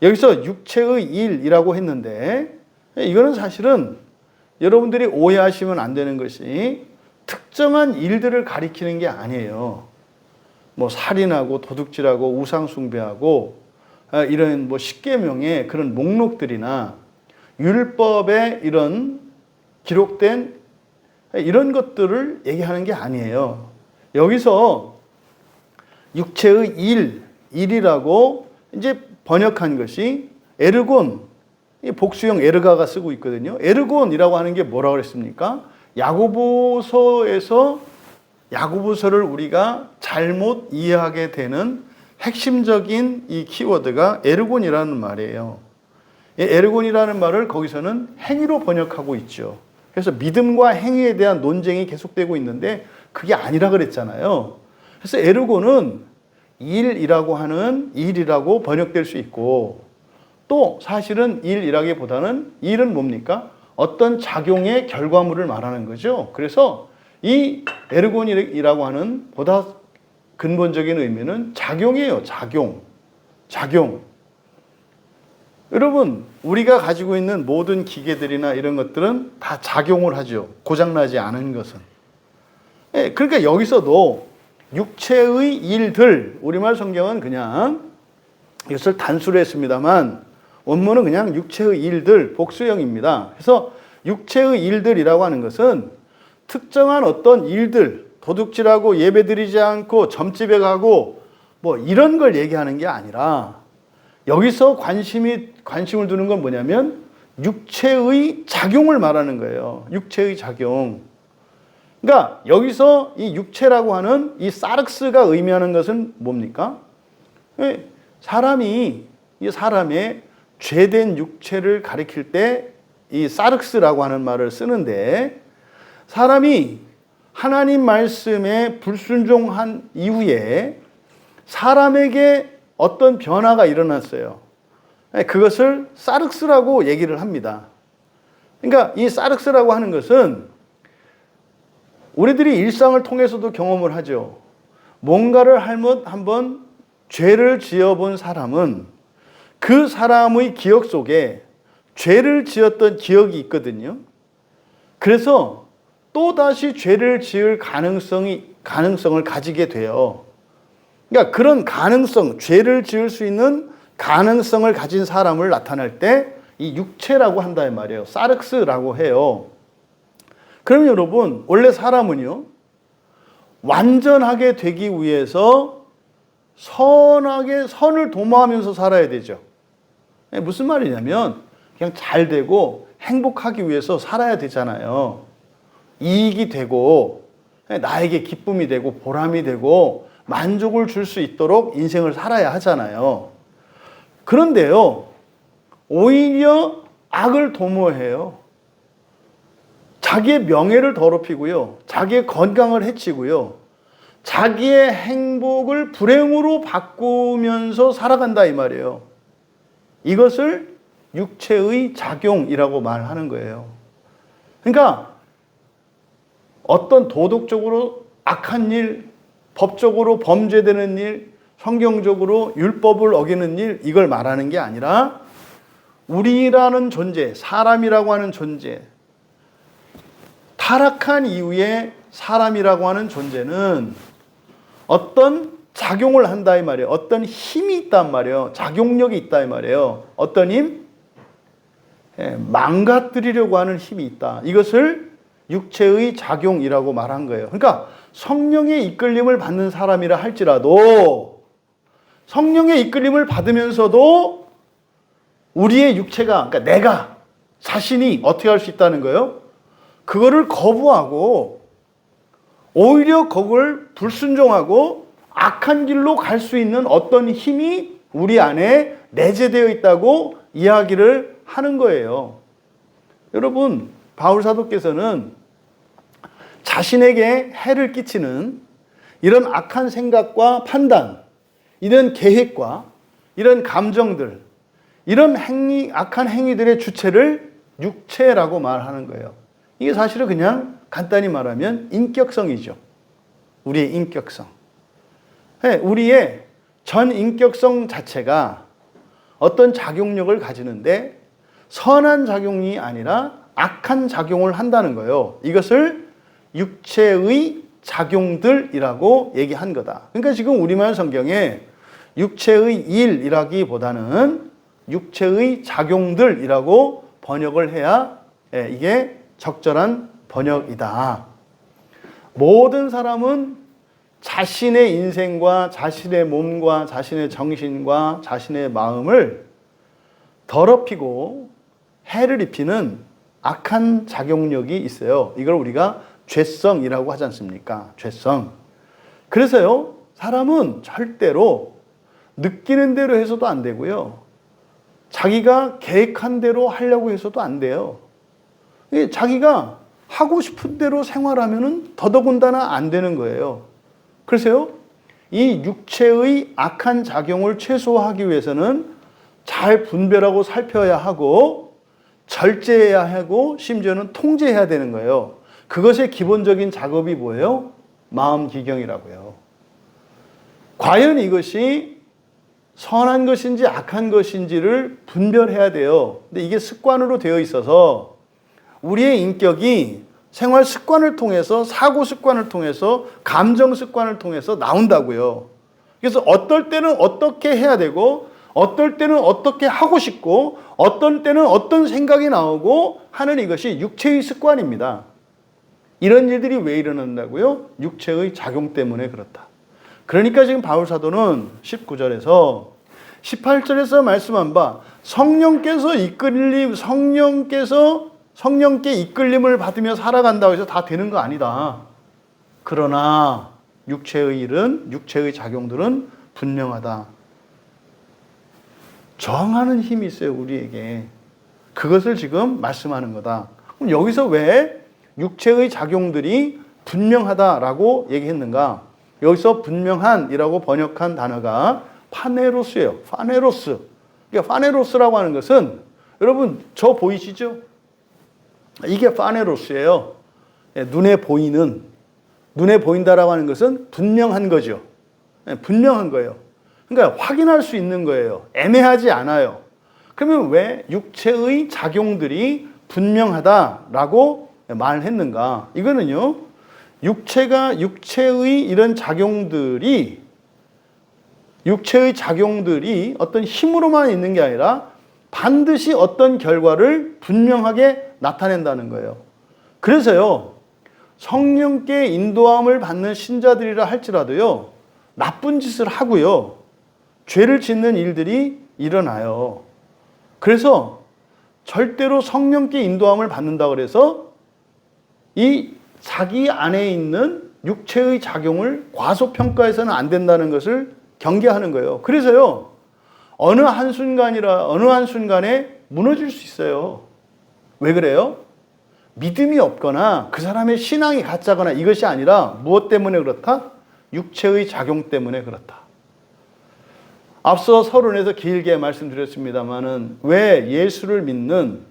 Speaker 1: 여기서 육체의 일이라고 했는데 이거는 사실은 여러분들이 오해하시면 안 되는 것이 특정한 일들을 가리키는 게 아니에요. 뭐 살인하고 도둑질하고 우상숭배하고 이런 뭐 십계명의 그런 목록들이나 율법에 이런 기록된 이런 것들을 얘기하는 게 아니에요. 여기서 육체의 일이라고 이제 번역한 것이 에르곤, 복수형 에르가가 쓰고 있거든요. 에르곤이라고 하는 게 뭐라고 그랬습니까? 야고보서에서 야고보서를 우리가 잘못 이해하게 되는 핵심적인 이 키워드가 에르곤이라는 말이에요. 에르곤이라는 말을 거기서는 행위로 번역하고 있죠. 그래서 믿음과 행위에 대한 논쟁이 계속되고 있는데 그게 아니라 그랬잖아요. 그래서 에르곤은 일이라고 번역될 수 있고 또 사실은 일이라기보다는 일은 뭡니까? 어떤 작용의 결과물을 말하는 거죠. 그래서 이 에르곤이라고 하는 보다 근본적인 의미는 작용이에요. 작용. 여러분, 우리가 가지고 있는 모든 기계들이나 이런 것들은 다 작용을 하죠. 고장나지 않은 것은. 그러니까 여기서도 육체의 일들, 우리말 성경은 그냥 이것을 단수로 했습니다만 원문은 그냥 육체의 일들, 복수형입니다. 그래서 육체의 일들이라고 하는 것은 특정한 어떤 일들, 도둑질하고 예배드리지 않고 점집에 가고 뭐 이런 걸 얘기하는 게 아니라 여기서 관심을 두는 건 뭐냐면 육체의 작용을 말하는 거예요. 육체의 작용. 그러니까 여기서 이 육체라고 하는 이 사르스가 의미하는 것은 뭡니까? 사람의 죄된 육체를 가리킬 때 이 사르스라고 하는 말을 쓰는데 사람이 하나님 말씀에 불순종한 이후에 사람에게 어떤 변화가 일어났어요. 그것을 사르스라고 얘기를 합니다. 그러니까 이 사르스라고 하는 것은 우리들이 일상을 통해서도 경험을 하죠. 뭔가를 한번 죄를 지어본 사람은 그 사람의 기억 속에 죄를 지었던 기억이 있거든요. 그래서 또다시 죄를 지을 가능성을 가지게 돼요. 그러니까 그런 죄를 지을 수 있는 가능성을 가진 사람을 나타낼 때 이 육체라고 한다 이 말이에요. 사르스라고 해요. 그럼 여러분, 원래 사람은요, 완전하게 되기 위해서 선을 도모하면서 살아야 되죠. 무슨 말이냐면 그냥 잘 되고 행복하기 위해서 살아야 되잖아요. 이익이 되고 나에게 기쁨이 되고 보람이 되고 만족을 줄 수 있도록 인생을 살아야 하잖아요. 그런데요, 오히려 악을 도모해요. 자기의 명예를 더럽히고요. 자기의 건강을 해치고요. 자기의 행복을 불행으로 바꾸면서 살아간다 이 말이에요. 이것을 육체의 작용이라고 말하는 거예요. 그러니까 어떤 도덕적으로 악한 일, 법적으로 범죄되는 일, 성경적으로 율법을 어기는 일, 이걸 말하는 게 아니라 우리라는 존재, 사람이라고 하는 존재, 타락한 이후에 사람이라고 하는 존재는 어떤 작용을 한다 이 말이에요. 어떤 힘이 있단 말이에요. 작용력이 있다 이 말이에요. 어떤 힘? 망가뜨리려고 하는 힘이 있다. 이것을 육체의 작용이라고 말한 거예요. 그러니까 성령의 이끌림을 받는 사람이라 할지라도 성령의 이끌림을 받으면서도 우리의 육체가, 그러니까 내가 자신이 어떻게 할 수 있다는 거예요? 그거를 거부하고 오히려 그걸 불순종하고 악한 길로 갈 수 있는 어떤 힘이 우리 안에 내재되어 있다고 이야기를 하는 거예요. 여러분, 바울 사도께서는 자신에게 해를 끼치는 이런 악한 생각과 판단, 이런 계획과 이런 감정들, 이런 악한 행위들의 주체를 육체라고 말하는 거예요. 이게 사실은 그냥 간단히 말하면 인격성이죠. 우리의 인격성. 우리의 전 인격성 자체가 어떤 작용력을 가지는데 선한 작용이 아니라 악한 작용을 한다는 거예요. 이것을 육체의 작용들이라고 얘기한 거다. 그러니까 지금 우리말 성경에 육체의 일이라기보다는 육체의 작용들이라고 번역을 해야 이게 적절한 번역이다. 모든 사람은 자신의 인생과 자신의 몸과 자신의 정신과 자신의 마음을 더럽히고 해를 입히는 악한 작용력이 있어요. 이걸 우리가 죄성이라고 하지 않습니까? 죄성. 그래서요, 사람은 절대로 느끼는 대로 해서도 안 되고요. 자기가 계획한 대로 하려고 해서도 안 돼요. 자기가 하고 싶은 대로 생활하면은 더더군다나 안 되는 거예요. 그래서요, 이 육체의 악한 작용을 최소화하기 위해서는 잘 분별하고 살펴야 하고 절제해야 하고 심지어는 통제해야 되는 거예요. 그것의 기본적인 작업이 뭐예요? 마음 기경이라고요. 과연 이것이 선한 것인지 악한 것인지를 분별해야 돼요. 근데 이게 습관으로 되어 있어서 우리의 인격이 생활 습관을 통해서, 사고 습관을 통해서, 감정 습관을 통해서 나온다고요. 그래서 어떨 때는 어떻게 해야 되고 어떨 때는 어떻게 하고 싶고 어떤 때는 어떤 생각이 나오고 하는 이것이 육체의 습관입니다. 이런 일들이 왜 일어난다고요? 육체의 작용 때문에 그렇다. 그러니까 지금 바울 사도는 19절에서 18절에서 말씀한 바 성령께서 성령께 이끌림을 받으며 살아간다고 해서 다 되는 거 아니다. 그러나 육체의 일은, 육체의 작용들은 분명하다. 정하는 힘이 있어요, 우리에게. 그것을 지금 말씀하는 거다. 그럼 여기서 왜 육체의 작용들이 분명하다라고 얘기했는가? 여기서 분명한이라고 번역한 단어가 파네로스예요. 파네로스. 그러니까 파네로스라고 하는 것은 여러분 저 보이시죠? 이게 파네로스예요. 눈에 보인다라고 하는 것은 분명한 거죠. 분명한 거예요. 그러니까 확인할 수 있는 거예요. 애매하지 않아요. 그러면 왜 육체의 작용들이 분명하다라고 말했는가? 이거는요, 육체의 이런 작용들이 어떤 힘으로만 있는 게 아니라 반드시 어떤 결과를 분명하게 나타낸다는 거예요. 그래서요, 성령께 인도함을 받는 신자들이라 할지라도요, 나쁜 짓을 하고요, 죄를 짓는 일들이 일어나요. 그래서 절대로 성령께 인도함을 받는다고 해서 이 자기 안에 있는 육체의 작용을 과소평가해서는 안 된다는 것을 경계하는 거예요. 그래서요, 어느 한순간에 무너질 수 있어요. 왜 그래요? 믿음이 없거나 그 사람의 신앙이 가짜거나 이것이 아니라 무엇 때문에 그렇다? 육체의 작용 때문에 그렇다. 앞서 서론에서 길게 말씀드렸습니다마는 왜 예수를 믿는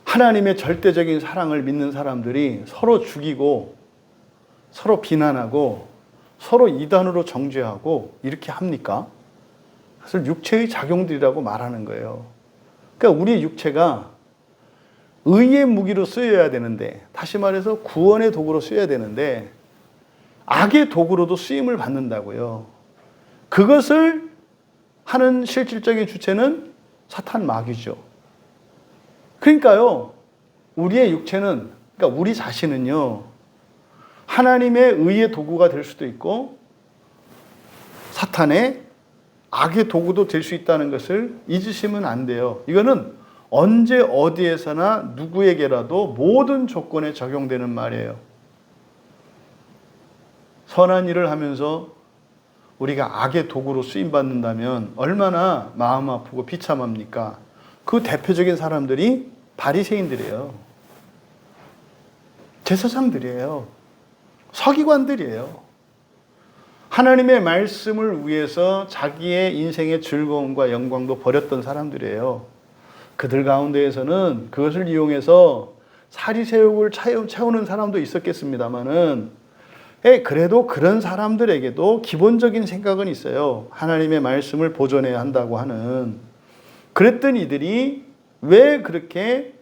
Speaker 1: 하나님의 절대적인 사랑을 믿는 사람들이 서로 죽이고 서로 비난하고 서로 이단으로 정죄하고 이렇게 합니까? 그것을 육체의 작용들이라고 말하는 거예요. 그러니까 우리 육체가 의의 무기로 쓰여야 되는데, 다시 말해서 구원의 도구로 쓰여야 되는데 악의 도구로도 쓰임을 받는다고요. 그것을 하는 실질적인 주체는 사탄 마귀죠. 그러니까요, 우리의 육체는, 그러니까 우리 자신은요, 하나님의 의의 도구가 될 수도 있고 사탄의 악의 도구도 될 수 있다는 것을 잊으시면 안 돼요. 이거는 언제 어디에서나 누구에게라도 모든 조건에 적용되는 말이에요. 선한 일을 하면서 우리가 악의 도구로 쓰임받는다면 얼마나 마음 아프고 비참합니까? 그 대표적인 사람들이 바리새인들이에요. 제사장들이에요. 서기관들이에요. 하나님의 말씀을 위해서 자기의 인생의 즐거움과 영광도 버렸던 사람들이에요. 그들 가운데에서는 그것을 이용해서 사리새욕을 채우는 사람도 있었겠습니다마는 그래도 그런 사람들에게도 기본적인 생각은 있어요. 하나님의 말씀을 보존해야 한다고 하는. 그랬던 이들이 왜 그렇게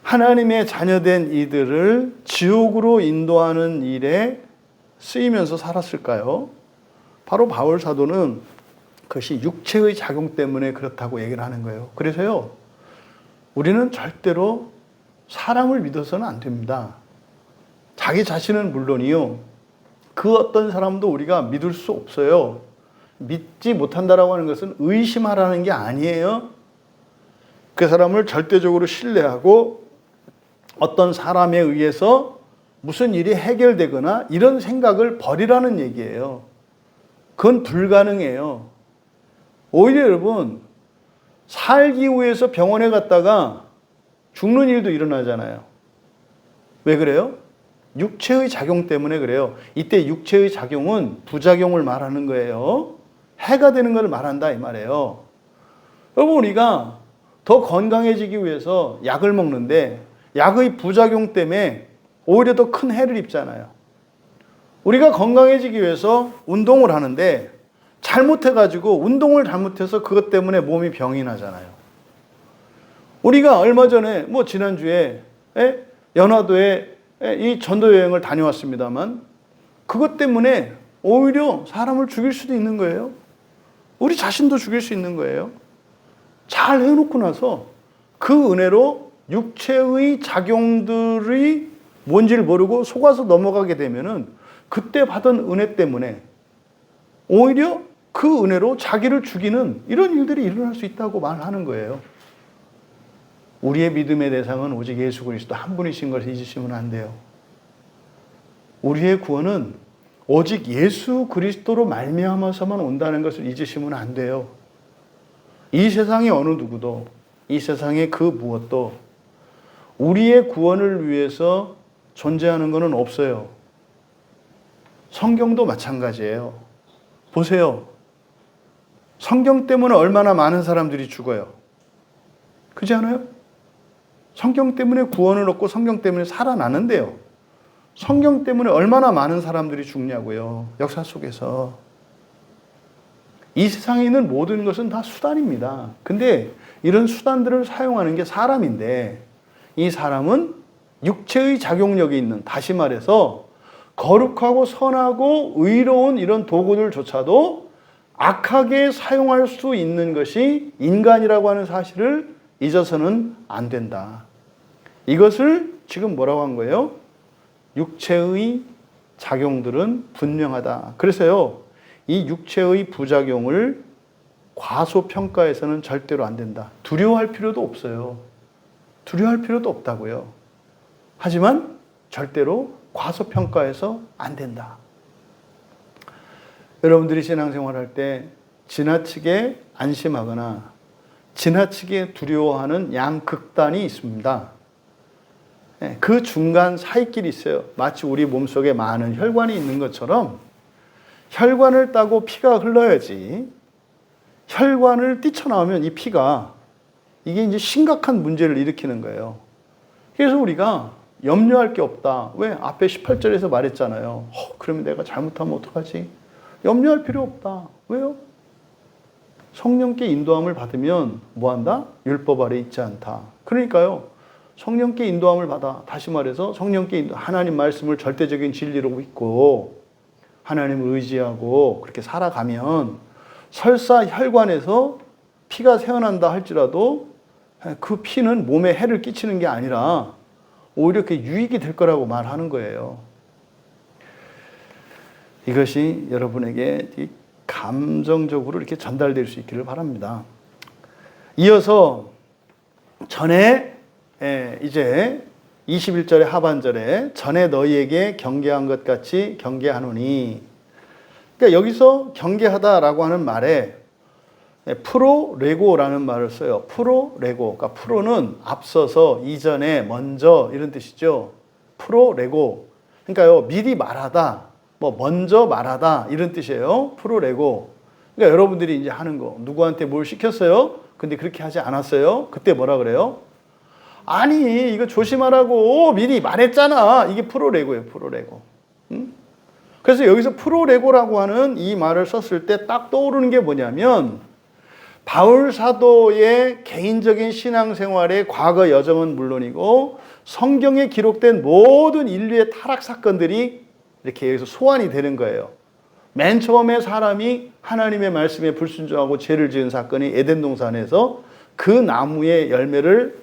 Speaker 1: 하나님의 자녀된 이들을 지옥으로 인도하는 일에 쓰이면서 살았을까요? 바로 바울 사도는 그것이 육체의 작용 때문에 그렇다고 얘기를 하는 거예요. 그래서요, 우리는 절대로 사람을 믿어서는 안 됩니다. 자기 자신은 물론이요, 그 어떤 사람도 우리가 믿을 수 없어요. 믿지 못한다라고 하는 것은 의심하라는 게 아니에요. 그 사람을 절대적으로 신뢰하고 어떤 사람에 의해서 무슨 일이 해결되거나 이런 생각을 버리라는 얘기예요. 그건 불가능해요. 오히려 여러분, 살기 위해서 병원에 갔다가 죽는 일도 일어나잖아요. 왜 그래요? 육체의 작용 때문에 그래요. 이때 육체의 작용은 부작용을 말하는 거예요. 해가 되는 걸 말한다 이 말이에요. 여러분, 우리가 더 건강해지기 위해서 약을 먹는데 약의 부작용 때문에 오히려 더 큰 해를 입잖아요. 우리가 건강해지기 위해서 운동을 하는데 잘못해가지고 운동을 잘못해서 그것 때문에 몸이 병이 나잖아요. 우리가 얼마 전에 지난주에 연화도에 이 전도 여행을 다녀왔습니다만 그것 때문에 오히려 사람을 죽일 수도 있는 거예요. 우리 자신도 죽일 수 있는 거예요. 잘 해놓고 나서 그 은혜로 육체의 작용들이 뭔지를 모르고 속아서 넘어가게 되면은 그때 받은 은혜 때문에 오히려 그 은혜로 자기를 죽이는 이런 일들이 일어날 수 있다고 말하는 거예요. 우리의 믿음의 대상은 오직 예수 그리스도 한 분이신 것을 잊으시면 안 돼요. 우리의 구원은 오직 예수 그리스도로 말미암아서만 온다는 것을 잊으시면 안 돼요. 이 세상의 어느 누구도, 이 세상의 그 무엇도 우리의 구원을 위해서 존재하는 것은 없어요. 성경도 마찬가지예요. 보세요. 성경 때문에 얼마나 많은 사람들이 죽어요. 그렇지 않아요? 성경 때문에 구원을 얻고 성경 때문에 살아나는데요. 성경 때문에 얼마나 많은 사람들이 죽냐고요. 역사 속에서. 이 세상에 있는 모든 것은 다 수단입니다. 근데 이런 수단들을 사용하는 게 사람인데 이 사람은 육체의 작용력이 있는, 다시 말해서 거룩하고 선하고 의로운 이런 도구들조차도 악하게 사용할 수 있는 것이 인간이라고 하는 사실을 잊어서는 안 된다. 이것을 지금 뭐라고 한 거예요? 육체의 작용들은 분명하다. 그래서요, 이 육체의 부작용을 과소평가해서는 절대로 안 된다. 두려워할 필요도 없어요. 두려워할 필요도 없다고요. 하지만 절대로 과소평가해서 안 된다. 여러분들이 신앙생활할 때 지나치게 안심하거나 지나치게 두려워하는 양극단이 있습니다. 그 중간 사이길이 있어요. 마치 우리 몸속에 많은 혈관이 있는 것처럼 혈관을 따고 피가 흘러야지 혈관을 뛰쳐나오면 이 피가 이게 이제 심각한 문제를 일으키는 거예요. 그래서 우리가 염려할 게 없다. 왜? 앞에 18절에서 말했잖아요. 그러면 내가 잘못하면 어떡하지? 염려할 필요 없다. 왜요? 성령께 인도함을 받으면 뭐한다? 율법 아래 있지 않다. 그러니까요. 성령께 인도함을 받아. 다시 말해서 성령께 하나님 말씀을 절대적인 진리로 믿고 하나님을 의지하고 그렇게 살아가면 설사 혈관에서 피가 새어난다 할지라도 그 피는 몸에 해를 끼치는 게 아니라 오히려 그게 유익이 될 거라고 말하는 거예요. 이것이 여러분에게 감정적으로 이렇게 전달될 수 있기를 바랍니다. 이어서 전에 이제 21절의 하반절에 전에 너희에게 경계한 것 같이 경계하노니, 그러니까 여기서 경계하다라고 하는 말에 프로레고라는 말을 써요. 프로레고. 그러니까 프로는 앞서서, 이전에, 먼저 이런 뜻이죠. 프로레고. 그러니까요, 미리 말하다, 먼저 말하다 이런 뜻이에요. 프로레고. 그러니까 여러분들이 이제 하는 거, 누구한테 뭘 시켰어요? 근데 그렇게 하지 않았어요. 그때 뭐라 그래요? 아니, 이거 조심하라고 미리 말했잖아. 이게 프로레고예요, 프로레고. 응? 그래서 여기서 프로레고라고 하는 이 말을 썼을 때 딱 떠오르는 게 뭐냐면, 바울 사도의 개인적인 신앙생활의 과거 여정은 물론이고 성경에 기록된 모든 인류의 타락 사건들이 이렇게 여기서 소환이 되는 거예요. 맨 처음에 사람이 하나님의 말씀에 불순종하고 죄를 지은 사건이 에덴 동산에서 그 나무의 열매를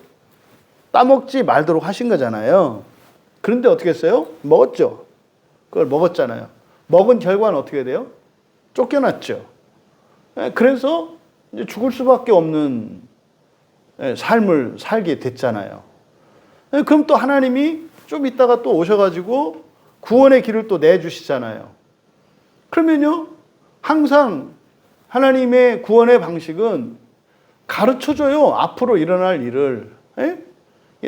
Speaker 1: 따먹지 말도록 하신 거잖아요. 그런데 어떻게 했어요? 먹었죠. 그걸 먹었잖아요. 먹은 결과는 어떻게 돼요? 쫓겨났죠. 그래서 이제 죽을 수밖에 없는 삶을 살게 됐잖아요. 그럼 또 하나님이 좀 있다가 또 오셔가지고 구원의 길을 또 내주시잖아요. 그러면요, 항상 하나님의 구원의 방식은 가르쳐줘요. 앞으로 일어날 일을.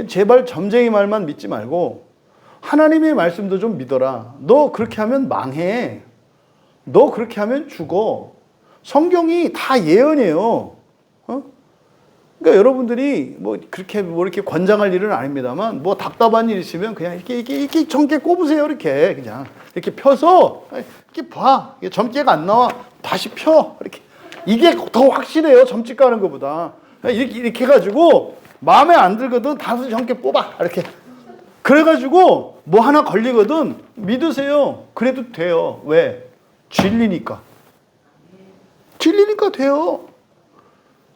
Speaker 1: 제발 점쟁이 말만 믿지 말고 하나님의 말씀도 좀 믿어라. 너 그렇게 하면 망해. 너 그렇게 하면 죽어. 성경이 다 예언이에요. 그러니까 여러분들이 그렇게 이렇게 권장할 일은 아닙니다만, 답답한 일 있으면 그냥 이렇게 점괘 꼽으세요. 이렇게 그냥 이렇게 펴서 이렇게 봐. 점괘가 안 나와. 다시 펴. 이게 더 확실해요. 점찍 가는 것보다. 이렇게 해가지고 마음에 안 들거든. 다시 점괘 뽑아. 이렇게. 그래가지고 뭐 하나 걸리거든. 믿으세요. 그래도 돼요. 왜? 진리니까. 진리니까 돼요.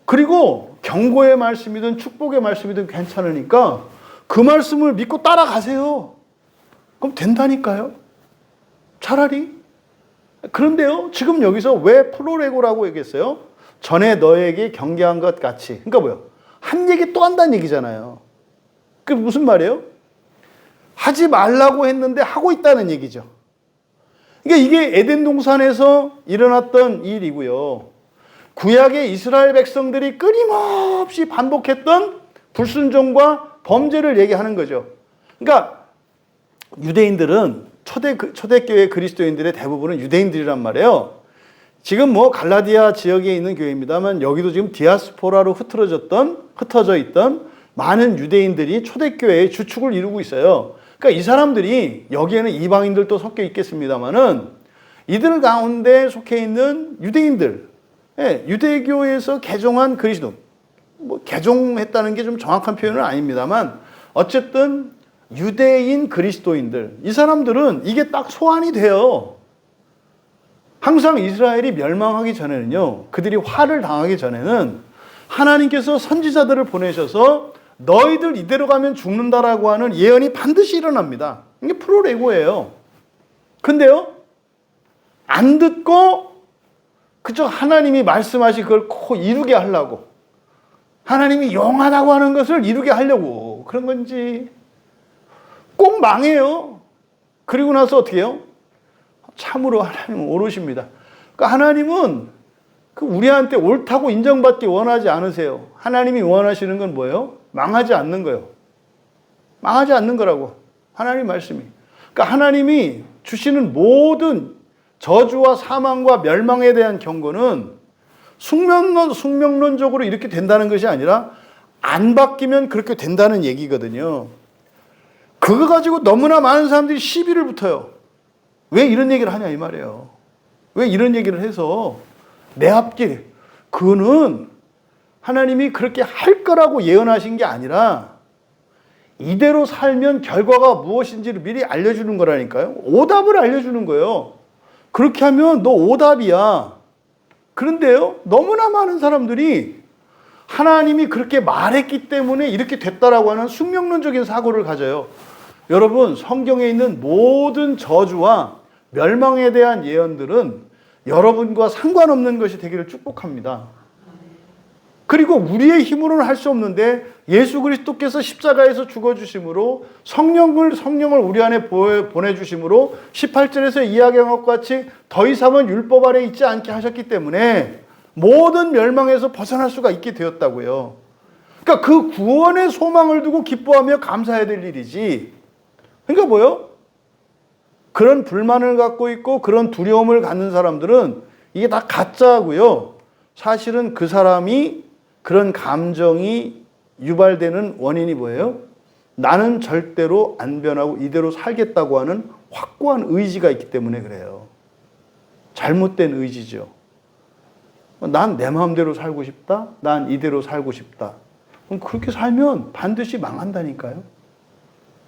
Speaker 1: 그리고 경고의 말씀이든 축복의 말씀이든 괜찮으니까 그 말씀을 믿고 따라가세요. 그럼 된다니까요. 차라리. 그런데요, 지금 여기서 왜 프로레고라고 얘기했어요? 전에 너에게 경계한 것 같이. 그러니까 뭐요? 한 얘기 또 한다는 얘기잖아요. 그게 무슨 말이에요? 하지 말라고 했는데 하고 있다는 얘기죠. 그러니까 이게 에덴 동산에서 일어났던 일이고요. 구약의 이스라엘 백성들이 끊임없이 반복했던 불순종과 범죄를 얘기하는 거죠. 그러니까 유대인들은 초대교회 그리스도인들의 대부분은 유대인들이란 말이에요. 지금 갈라디아 지역에 있는 교회입니다만 여기도 지금 디아스포라로 흩어져 있던 많은 유대인들이 초대교회의 주축을 이루고 있어요. 그러니까 이 사람들이, 여기에는 이방인들도 섞여 있겠습니다만은 이들 가운데 속해 있는 유대인들, 유대교에서 개종한 그리스도, 개종했다는 게 좀 정확한 표현은 아닙니다만 어쨌든 유대인 그리스도인들, 이 사람들은 이게 딱 소환이 돼요. 항상 이스라엘이 멸망하기 전에는요, 그들이 화를 당하기 전에는 하나님께서 선지자들을 보내셔서 너희들 이대로 가면 죽는다라고 하는 예언이 반드시 일어납니다. 이게 프로레고예요. 근데요, 안 듣고 그저 하나님이 말씀하신 그걸 꼭 이루게 하려고, 하나님이 용하다고 하는 것을 이루게 하려고 그런 건지 꼭 망해요. 그리고 나서 어떻게 해요? 참으로 하나님은 오르십니다. 그러니까 하나님은 우리한테 옳다고 인정받기 원하지 않으세요. 하나님이 원하시는 건 뭐예요? 망하지 않는 거예요. 망하지 않는 거라고. 하나님 말씀이. 그러니까 하나님이 주시는 모든 저주와 사망과 멸망에 대한 경고는 숙명론적으로 이렇게 된다는 것이 아니라 안 바뀌면 그렇게 된다는 얘기거든요. 그거 가지고 너무나 많은 사람들이 시비를 붙어요. 왜 이런 얘기를 하냐 이 말이에요. 왜 이런 얘기를 해서 내 앞길, 그거는 하나님이 그렇게 할 거라고 예언하신 게 아니라 이대로 살면 결과가 무엇인지를 미리 알려주는 거라니까요. 오답을 알려주는 거예요. 그렇게 하면 너 오답이야. 그런데요, 너무나 많은 사람들이 하나님이 그렇게 말했기 때문에 이렇게 됐다라고 하는 숙명론적인 사고를 가져요. 여러분, 성경에 있는 모든 저주와 멸망에 대한 예언들은 여러분과 상관없는 것이 되기를 축복합니다. 그리고 우리의 힘으로는 할 수 없는데 예수 그리스도께서 십자가에서 죽어주심으로 성령을 우리 안에 보내주심으로 18절에서 이야기한 것 같이 더 이상은 율법 아래 있지 않게 하셨기 때문에 모든 멸망에서 벗어날 수가 있게 되었다고요. 그러니까 그 구원의 소망을 두고 기뻐하며 감사해야 될 일이지. 그러니까 뭐요? 그런 불만을 갖고 있고 그런 두려움을 갖는 사람들은 이게 다 가짜고요. 사실은 그 사람이 그런 감정이 유발되는 원인이 뭐예요? 나는 절대로 안 변하고 이대로 살겠다고 하는 확고한 의지가 있기 때문에 그래요. 잘못된 의지죠. 난 내 마음대로 살고 싶다. 난 이대로 살고 싶다. 그럼 그렇게 살면 반드시 망한다니까요.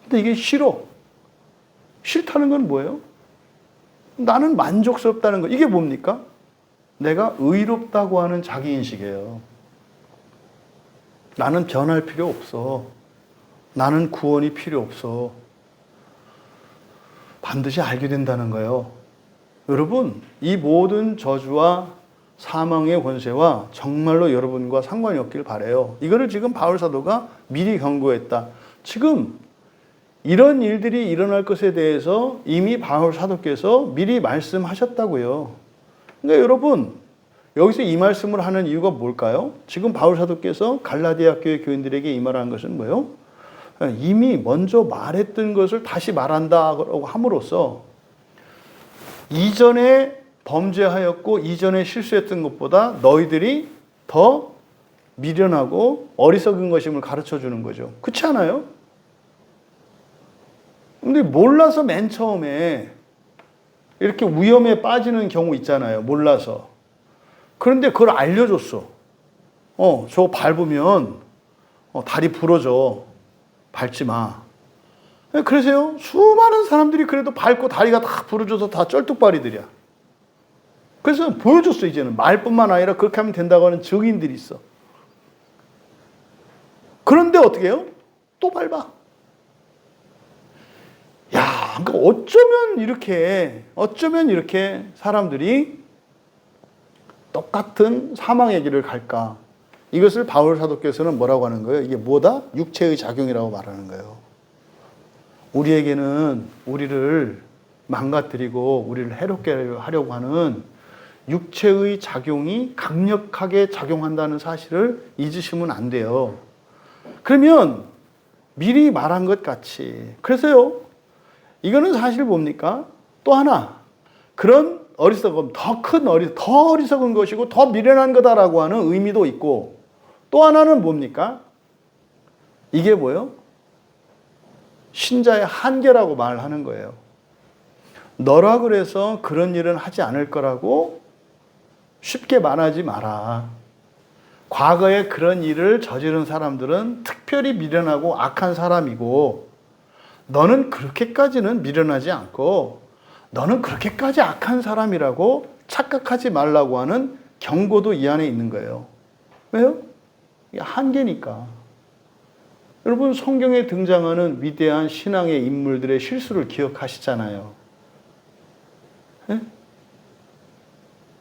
Speaker 1: 근데 이게 싫어. 싫다는 건 뭐예요? 나는 만족스럽다는 거. 이게 뭡니까? 내가 의롭다고 하는 자기인식이에요. 나는 변할 필요 없어. 나는 구원이 필요 없어. 반드시 알게 된다는 거예요. 여러분, 이 모든 저주와 사망의 권세와 정말로 여러분과 상관이 없길 바라요. 이거를 지금 바울 사도가 미리 경고했다. 지금 이런 일들이 일어날 것에 대해서 이미 바울 사도께서 미리 말씀하셨다고요. 그러니까 여러분, 여기서 이 말씀을 하는 이유가 뭘까요? 지금 바울 사도께서 갈라디아 교회 교인들에게 이 말을 한 것은 뭐예요? 이미 먼저 말했던 것을 다시 말한다고 함으로써 이전에 범죄하였고 이전에 실수했던 것보다 너희들이 더 미련하고 어리석은 것임을 가르쳐 주는 거죠. 그렇지 않아요? 근데 몰라서 맨 처음에 이렇게 위험에 빠지는 경우 있잖아요. 몰라서. 그런데 그걸 알려줬어. 저거 밟으면 다리 부러져. 밟지 마. 그래서요, 수많은 사람들이 그래도 밟고 다리가 다 부러져서 다 쩔뚝발이들이야. 그래서 보여줬어, 이제는. 말뿐만 아니라 그렇게 하면 된다고 하는 증인들이 있어. 그런데 어떻게 해요? 또 밟아. 야, 그러니까 어쩌면 이렇게 사람들이 똑같은 사망의 길을 갈까? 이것을 바울 사도께서는 뭐라고 하는 거예요? 이게 뭐다? 육체의 작용이라고 말하는 거예요. 우리에게는 우리를 망가뜨리고 우리를 해롭게 하려고 하는 육체의 작용이 강력하게 작용한다는 사실을 잊으시면 안 돼요. 그러면 미리 말한 것 같이. 그래서요, 이거는 사실 뭡니까? 또 하나, 그런 어리석음, 더 어리석은 것이고 더 미련한 거다라고 하는 의미도 있고, 또 하나는 뭡니까? 이게 뭐예요? 신자의 한계라고 말하는 거예요. 너라 그래서 그런 일은 하지 않을 거라고 쉽게 말하지 마라. 과거에 그런 일을 저지른 사람들은 특별히 미련하고 악한 사람이고, 너는 그렇게까지는 미련하지 않고 너는 그렇게까지 악한 사람이라고 착각하지 말라고 하는 경고도 이 안에 있는 거예요. 왜요? 이게 한계니까. 여러분, 성경에 등장하는 위대한 신앙의 인물들의 실수를 기억하시잖아요. 네?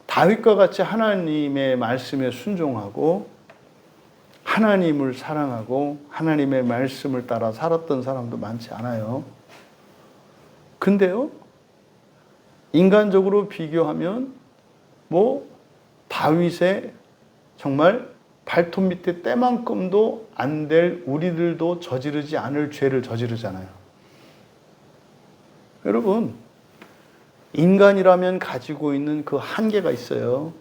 Speaker 1: 다윗과 같이 하나님의 말씀에 순종하고 하나님을 사랑하고 하나님의 말씀을 따라 살았던 사람도 많지 않아요. 근데요, 인간적으로 비교하면 다윗의 정말 발톱 밑에 때만큼도 안 될 우리들도 저지르지 않을 죄를 저지르잖아요. 여러분, 인간이라면 가지고 있는 그 한계가 있어요.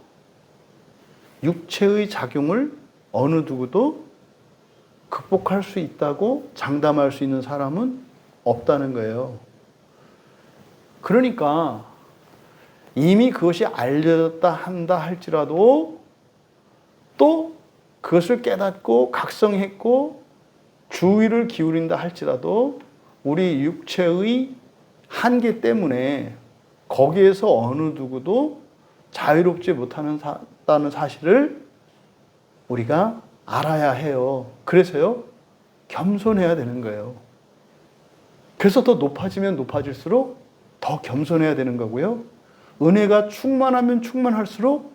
Speaker 1: 육체의 작용을 어느 누구도 극복할 수 있다고 장담할 수 있는 사람은 없다는 거예요. 그러니까 이미 그것이 알려졌다 한다 할지라도 또 그것을 깨닫고 각성했고 주의를 기울인다 할지라도 우리 육체의 한계 때문에 거기에서 어느 누구도 자유롭지 못하는 사실을 우리가 알아야 해요. 그래서요, 겸손해야 되는 거예요. 그래서 더 높아지면 높아질수록 더 겸손해야 되는 거고요. 은혜가 충만하면 충만할수록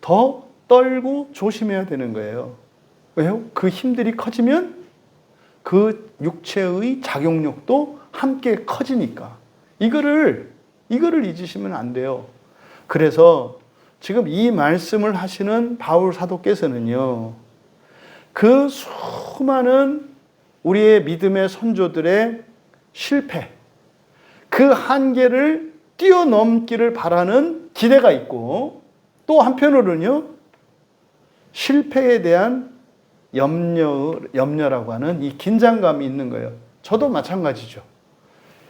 Speaker 1: 더 떨고 조심해야 되는 거예요. 왜요? 그 힘들이 커지면 그 육체의 작용력도 함께 커지니까. 이거를 잊으시면 안 돼요. 그래서 지금 이 말씀을 하시는 바울 사도께서는요, 그 수많은 우리의 믿음의 선조들의 실패, 그 한계를 뛰어넘기를 바라는 기대가 있고, 또 한편으로는요, 실패에 대한 염려라고 하는 이 긴장감이 있는 거예요. 저도 마찬가지죠.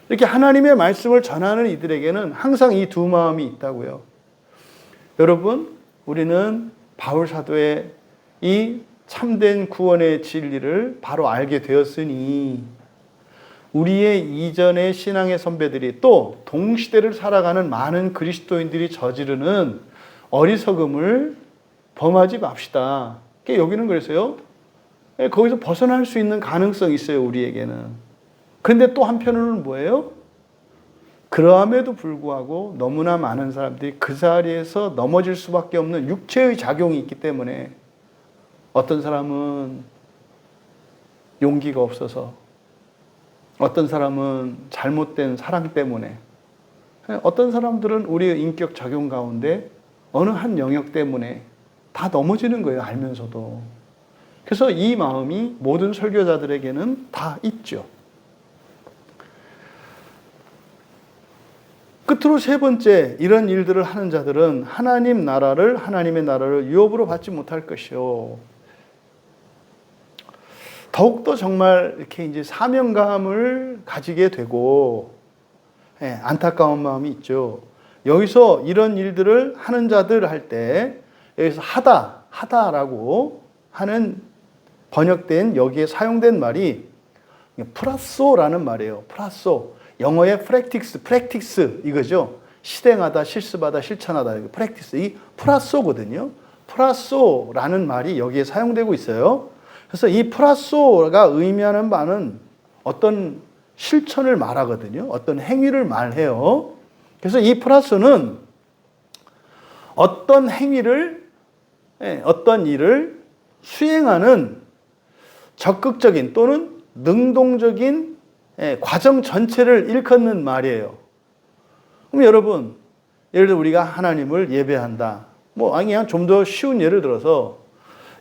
Speaker 1: 이렇게 하나님의 말씀을 전하는 이들에게는 항상 이 두 마음이 있다고요. 여러분, 우리는 바울 사도의 이 참된 구원의 진리를 바로 알게 되었으니 우리의 이전의 신앙의 선배들이 또 동시대를 살아가는 많은 그리스도인들이 저지르는 어리석음을 범하지 맙시다. 여기는 그래서요, 거기서 벗어날 수 있는 가능성이 있어요, 우리에게는. 그런데 또 한편으로는 뭐예요? 그럼에도 불구하고 너무나 많은 사람들이 그 자리에서 넘어질 수밖에 없는 육체의 작용이 있기 때문에 어떤 사람은 용기가 없어서, 어떤 사람은 잘못된 사랑 때문에, 어떤 사람들은 우리의 인격 작용 가운데 어느 한 영역 때문에 다 넘어지는 거예요, 알면서도. 그래서 이 마음이 모든 설교자들에게는 다 있죠. 끝으로 세 번째, 이런 일들을 하는 자들은 하나님의 나라를 유업으로 받지 못할 것이요. 더욱더 정말 이렇게 이제 사명감을 가지게 되고, 안타까운 마음이 있죠. 여기서 이런 일들을 하는 자들 할 때, 여기서 하다라고 하는 번역된 여기에 사용된 말이 프라소라는 말이에요. 프라소. 영어의 프랙틱스 이거죠. 실행하다, 실습하다, 실천하다. 프랙티스. 이 프라소거든요. 프라소라는 말이 여기에 사용되고 있어요. 그래서 이 프라소가 의미하는 바는 어떤 실천을 말하거든요. 어떤 행위를 말해요. 그래서 이 프라소는 어떤 행위를, 어떤 일을 수행하는 적극적인 또는 능동적인 과정 전체를 일컫는 말이에요. 그럼 여러분, 예를 들어 우리가 하나님을 예배한다. 그냥 좀 더 쉬운 예를 들어서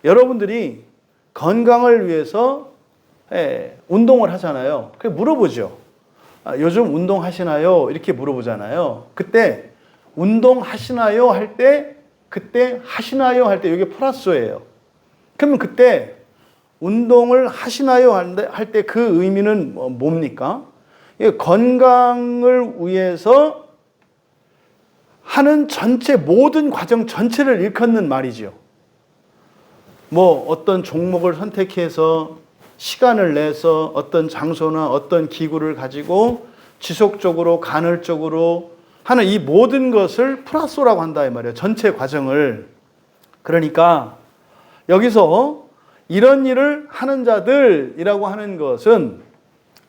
Speaker 1: 여러분들이 건강을 위해서 운동을 하잖아요. 그래 물어보죠. 요즘 운동하시나요? 이렇게 물어보잖아요. 그때 운동하시나요? 할 때, 그때 하시나요? 할 때 이게 플러스예요. 그러면 그때 운동을 하시나요? 할 때 그 의미는 뭡니까? 건강을 위해서 하는 전체 모든 과정 전체를 일컫는 말이죠. 어떤 종목을 선택해서 시간을 내서 어떤 장소나 어떤 기구를 가지고 지속적으로 간헐적으로 하는 이 모든 것을 프라소라고 한다 이 말이에요. 전체 과정을. 그러니까 여기서 이런 일을 하는 자들이라고 하는 것은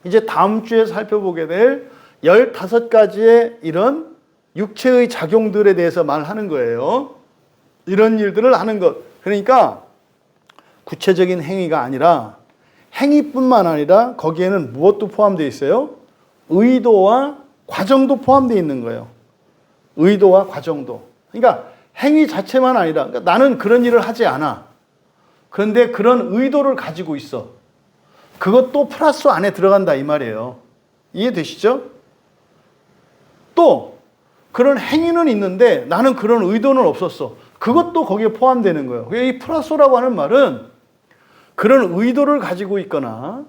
Speaker 1: 이제 다음 주에 살펴보게 될 15가지의 이런 육체의 작용들에 대해서 말하는 거예요. 이런 일들을 하는 것. 그러니까 구체적인 행위가 아니라 행위뿐만 아니라 거기에는 무엇도 포함되어 있어요? 의도와 과정도 포함되어 있는 거예요. 의도와 과정도. 그러니까 행위 자체만 아니라, 그러니까 나는 그런 일을 하지 않아. 그런데 그런 의도를 가지고 있어. 그것도 플러스 안에 들어간다 이 말이에요. 이해되시죠? 또 그런 행위는 있는데 나는 그런 의도는 없었어. 그것도 거기에 포함되는 거예요. 이 플러스라고 하는 말은 그런 의도를 가지고 있거나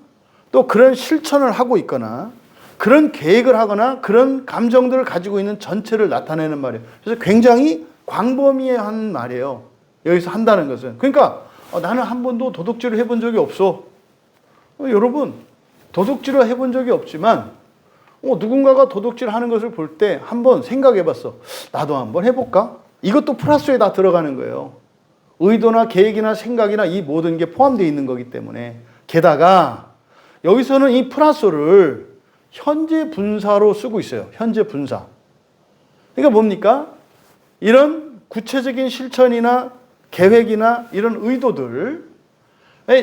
Speaker 1: 또 그런 실천을 하고 있거나 그런 계획을 하거나 그런 감정들을 가지고 있는 전체를 나타내는 말이에요. 그래서 굉장히 광범위한 말이에요. 여기서 한다는 것은. 그러니까 나는 한 번도 도둑질을 해본 적이 없어. 여러분, 도둑질을 해본 적이 없지만 누군가가 도둑질하는 것을 볼 때 한번 생각해 봤어. 나도 한번 해볼까? 이것도 플러스에 다 들어가는 거예요. 의도나 계획이나 생각이나 이 모든 게 포함되어 있는 거기 때문에. 게다가 여기서는 이 플러스를 현재 분사로 쓰고 있어요. 현재 분사. 그러니까 뭡니까? 이런 구체적인 실천이나 계획이나 이런 의도들,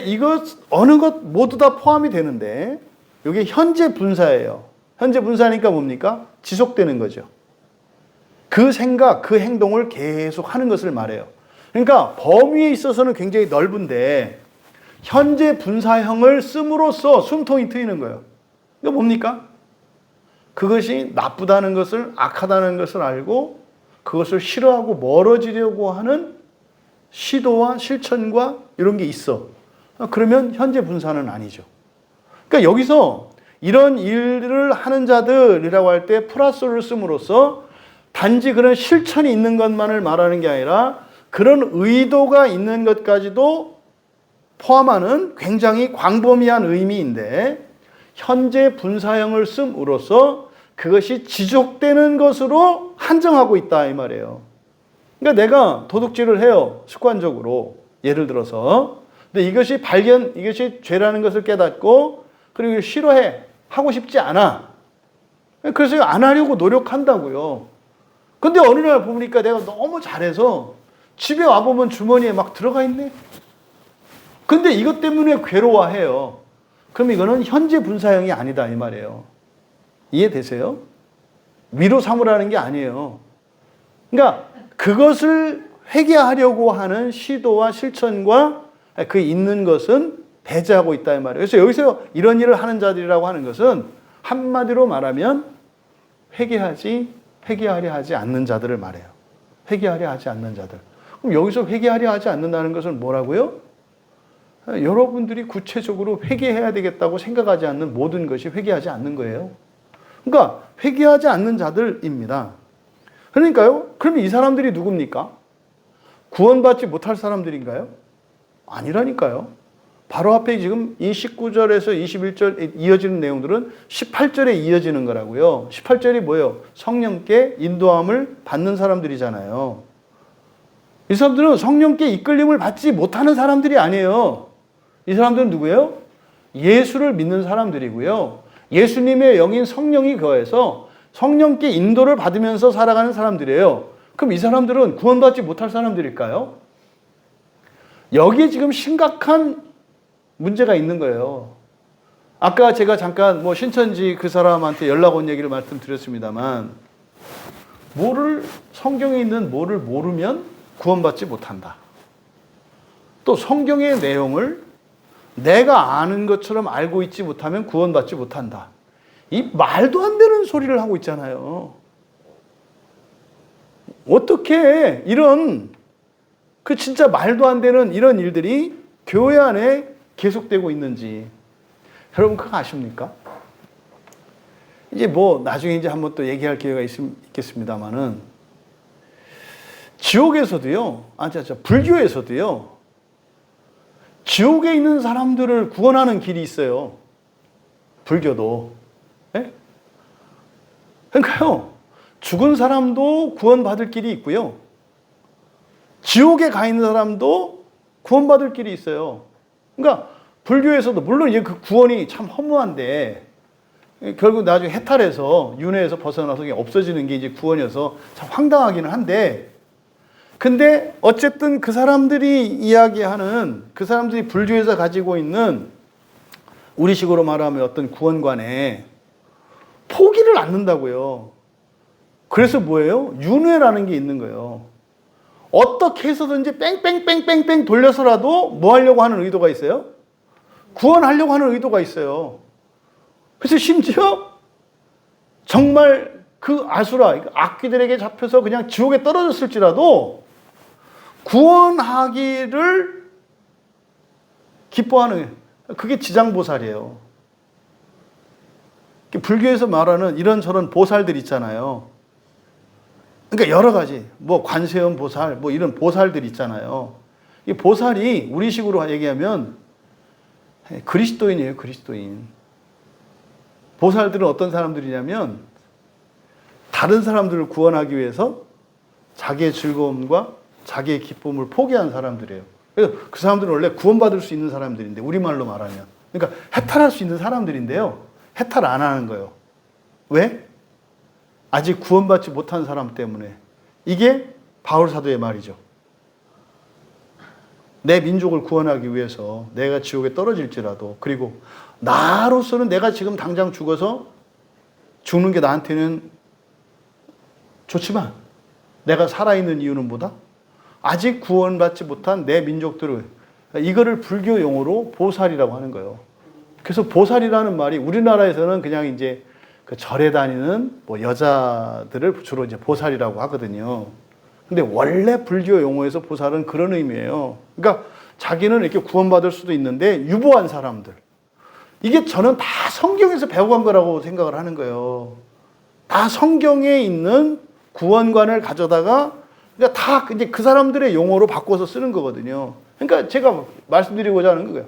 Speaker 1: 이것 어느 것 모두 다 포함이 되는데 이게 현재 분사예요. 현재 분사니까 뭡니까? 지속되는 거죠. 그 생각, 그 행동을 계속 하는 것을 말해요. 그러니까 범위에 있어서는 굉장히 넓은데 현재 분사형을 씀으로써 숨통이 트이는 거예요. 이거 뭡니까? 그것이 나쁘다는 것을, 악하다는 것을 알고 그것을 싫어하고 멀어지려고 하는 시도와 실천과 이런 게 있어. 그러면 현재 분사는 아니죠. 그러니까 여기서 이런 일을 하는 자들이라고 할 때 플러스를 씀으로써 단지 그런 실천이 있는 것만을 말하는 게 아니라 그런 의도가 있는 것까지도 포함하는 굉장히 광범위한 의미인데 현재 분사형을 씀으로써 그것이 지속되는 것으로 한정하고 있다 이 말이에요. 그러니까 내가 도둑질을 해요. 습관적으로. 예를 들어서. 근데 이것이 죄라는 것을 깨닫고 그리고 싫어해. 하고 싶지 않아. 그래서 안 하려고 노력한다고요. 근데 어느 날 보니까 내가 너무 잘해서 집에 와보면 주머니에 막 들어가 있네. 근데 이것 때문에 괴로워해요. 그럼 이거는 현재 분사형이 아니다 이 말이에요. 이해되세요? 위로 삼으라는 게 아니에요. 그러니까 그것을 회개하려고 하는 시도와 실천과 그 있는 것은 배제하고 있다 이 말이에요. 그래서 여기서 이런 일을 하는 자들이라고 하는 것은 한마디로 말하면 회개하려 하지 않는 자들을 말해요. 회개하려 하지 않는 자들. 그럼 여기서 회개하려 하지 않는다는 것은 뭐라고요? 여러분들이 구체적으로 회개해야 되겠다고 생각하지 않는 모든 것이 회개하지 않는 거예요. 그러니까 회개하지 않는 자들입니다. 그러니까요. 그럼 이 사람들이 누굽니까? 구원받지 못할 사람들인가요? 아니라니까요. 바로 앞에 지금 이 19절에서 21절 이어지는 내용들은 18절에 이어지는 거라고요. 18절이 뭐예요? 성령께 인도함을 받는 사람들이잖아요. 이 사람들은 성령께 이끌림을 받지 못하는 사람들이 아니에요. 이 사람들은 누구예요? 예수를 믿는 사람들이고요. 예수님의 영인 성령이 거해서 성령께 인도를 받으면서 살아가는 사람들이에요. 그럼 이 사람들은 구원받지 못할 사람들일까요? 여기에 지금 심각한 문제가 있는 거예요. 아까 제가 잠깐 신천지 그 사람한테 연락 온 얘기를 말씀드렸습니다만 성경에 있는 뭐를 모르면 구원받지 못한다. 또 성경의 내용을 내가 아는 것처럼 알고 있지 못하면 구원받지 못한다. 이 말도 안 되는 소리를 하고 있잖아요. 어떻게 이런 진짜 말도 안 되는 이런 일들이 교회 안에 계속되고 있는지 여러분 그거 아십니까? 이제 나중에 이제 한번 또 얘기할 기회가 있겠습니다만은 지옥에서도요, 불교에서도요, 지옥에 있는 사람들을 구원하는 길이 있어요. 불교도. 네? 그러니까요, 죽은 사람도 구원받을 길이 있고요, 지옥에 가 있는 사람도 구원받을 길이 있어요. 그러니까 불교에서도 물론 이제 그 구원이 참 허무한데 결국 나중에 해탈해서 윤회에서 벗어나서 없어지는 게 이제 구원이어서 참 황당하기는 한데, 근데 어쨌든 그 사람들이 이야기하는, 그 사람들이 불교에서 가지고 있는 우리식으로 말하면 어떤 구원관에 포기를 않는다고요. 그래서 뭐예요? 윤회라는 게 있는 거예요. 어떻게 해서든지 뺑뺑뺑뺑뺑 돌려서라도 뭐 하려고 하는 의도가 있어요? 구원하려고 하는 의도가 있어요. 그래서 심지어 정말 그 아수라, 악귀들에게 잡혀서 그냥 지옥에 떨어졌을지라도 구원하기를 기뻐하는, 그게 지장보살이에요. 불교에서 말하는 이런저런 보살들 있잖아요. 그러니까 여러 가지, 뭐 관세음 보살, 뭐 이런 보살들 있잖아요. 이 보살이 우리식으로 얘기하면 그리스도인이에요, 그리스도인. 보살들은 어떤 사람들이냐면 다른 사람들을 구원하기 위해서 자기의 즐거움과 자기의 기쁨을 포기한 사람들이에요. 그래서 그 사람들은 원래 구원받을 수 있는 사람들인데, 우리말로 말하면. 그러니까 해탈할 수 있는 사람들인데요. 해탈 안 하는 거예요. 왜? 아직 구원받지 못한 사람 때문에. 이게 바울 사도의 말이죠. 내 민족을 구원하기 위해서 내가 지옥에 떨어질지라도, 그리고 나로서는 내가 지금 당장 죽어서 죽는 게 나한테는 좋지만 내가 살아있는 이유는 뭐다? 아직 구원받지 못한 내 민족들을, 이거를 불교 용어로 보살이라고 하는 거예요. 그래서 보살이라는 말이 우리나라에서는 그냥 이제 그 절에 다니는 뭐 여자들을 주로 이제 보살이라고 하거든요. 근데 원래 불교 용어에서 보살은 그런 의미예요. 그러니까 자기는 이렇게 구원받을 수도 있는데 유보한 사람들. 이게 저는 다 성경에서 배워간 거라고 생각을 하는 거예요. 다 성경에 있는 구원관을 가져다가 그러니까 다 이제 그 사람들의 용어로 바꿔서 쓰는 거거든요. 그러니까 제가 말씀드리고자 하는 거예요.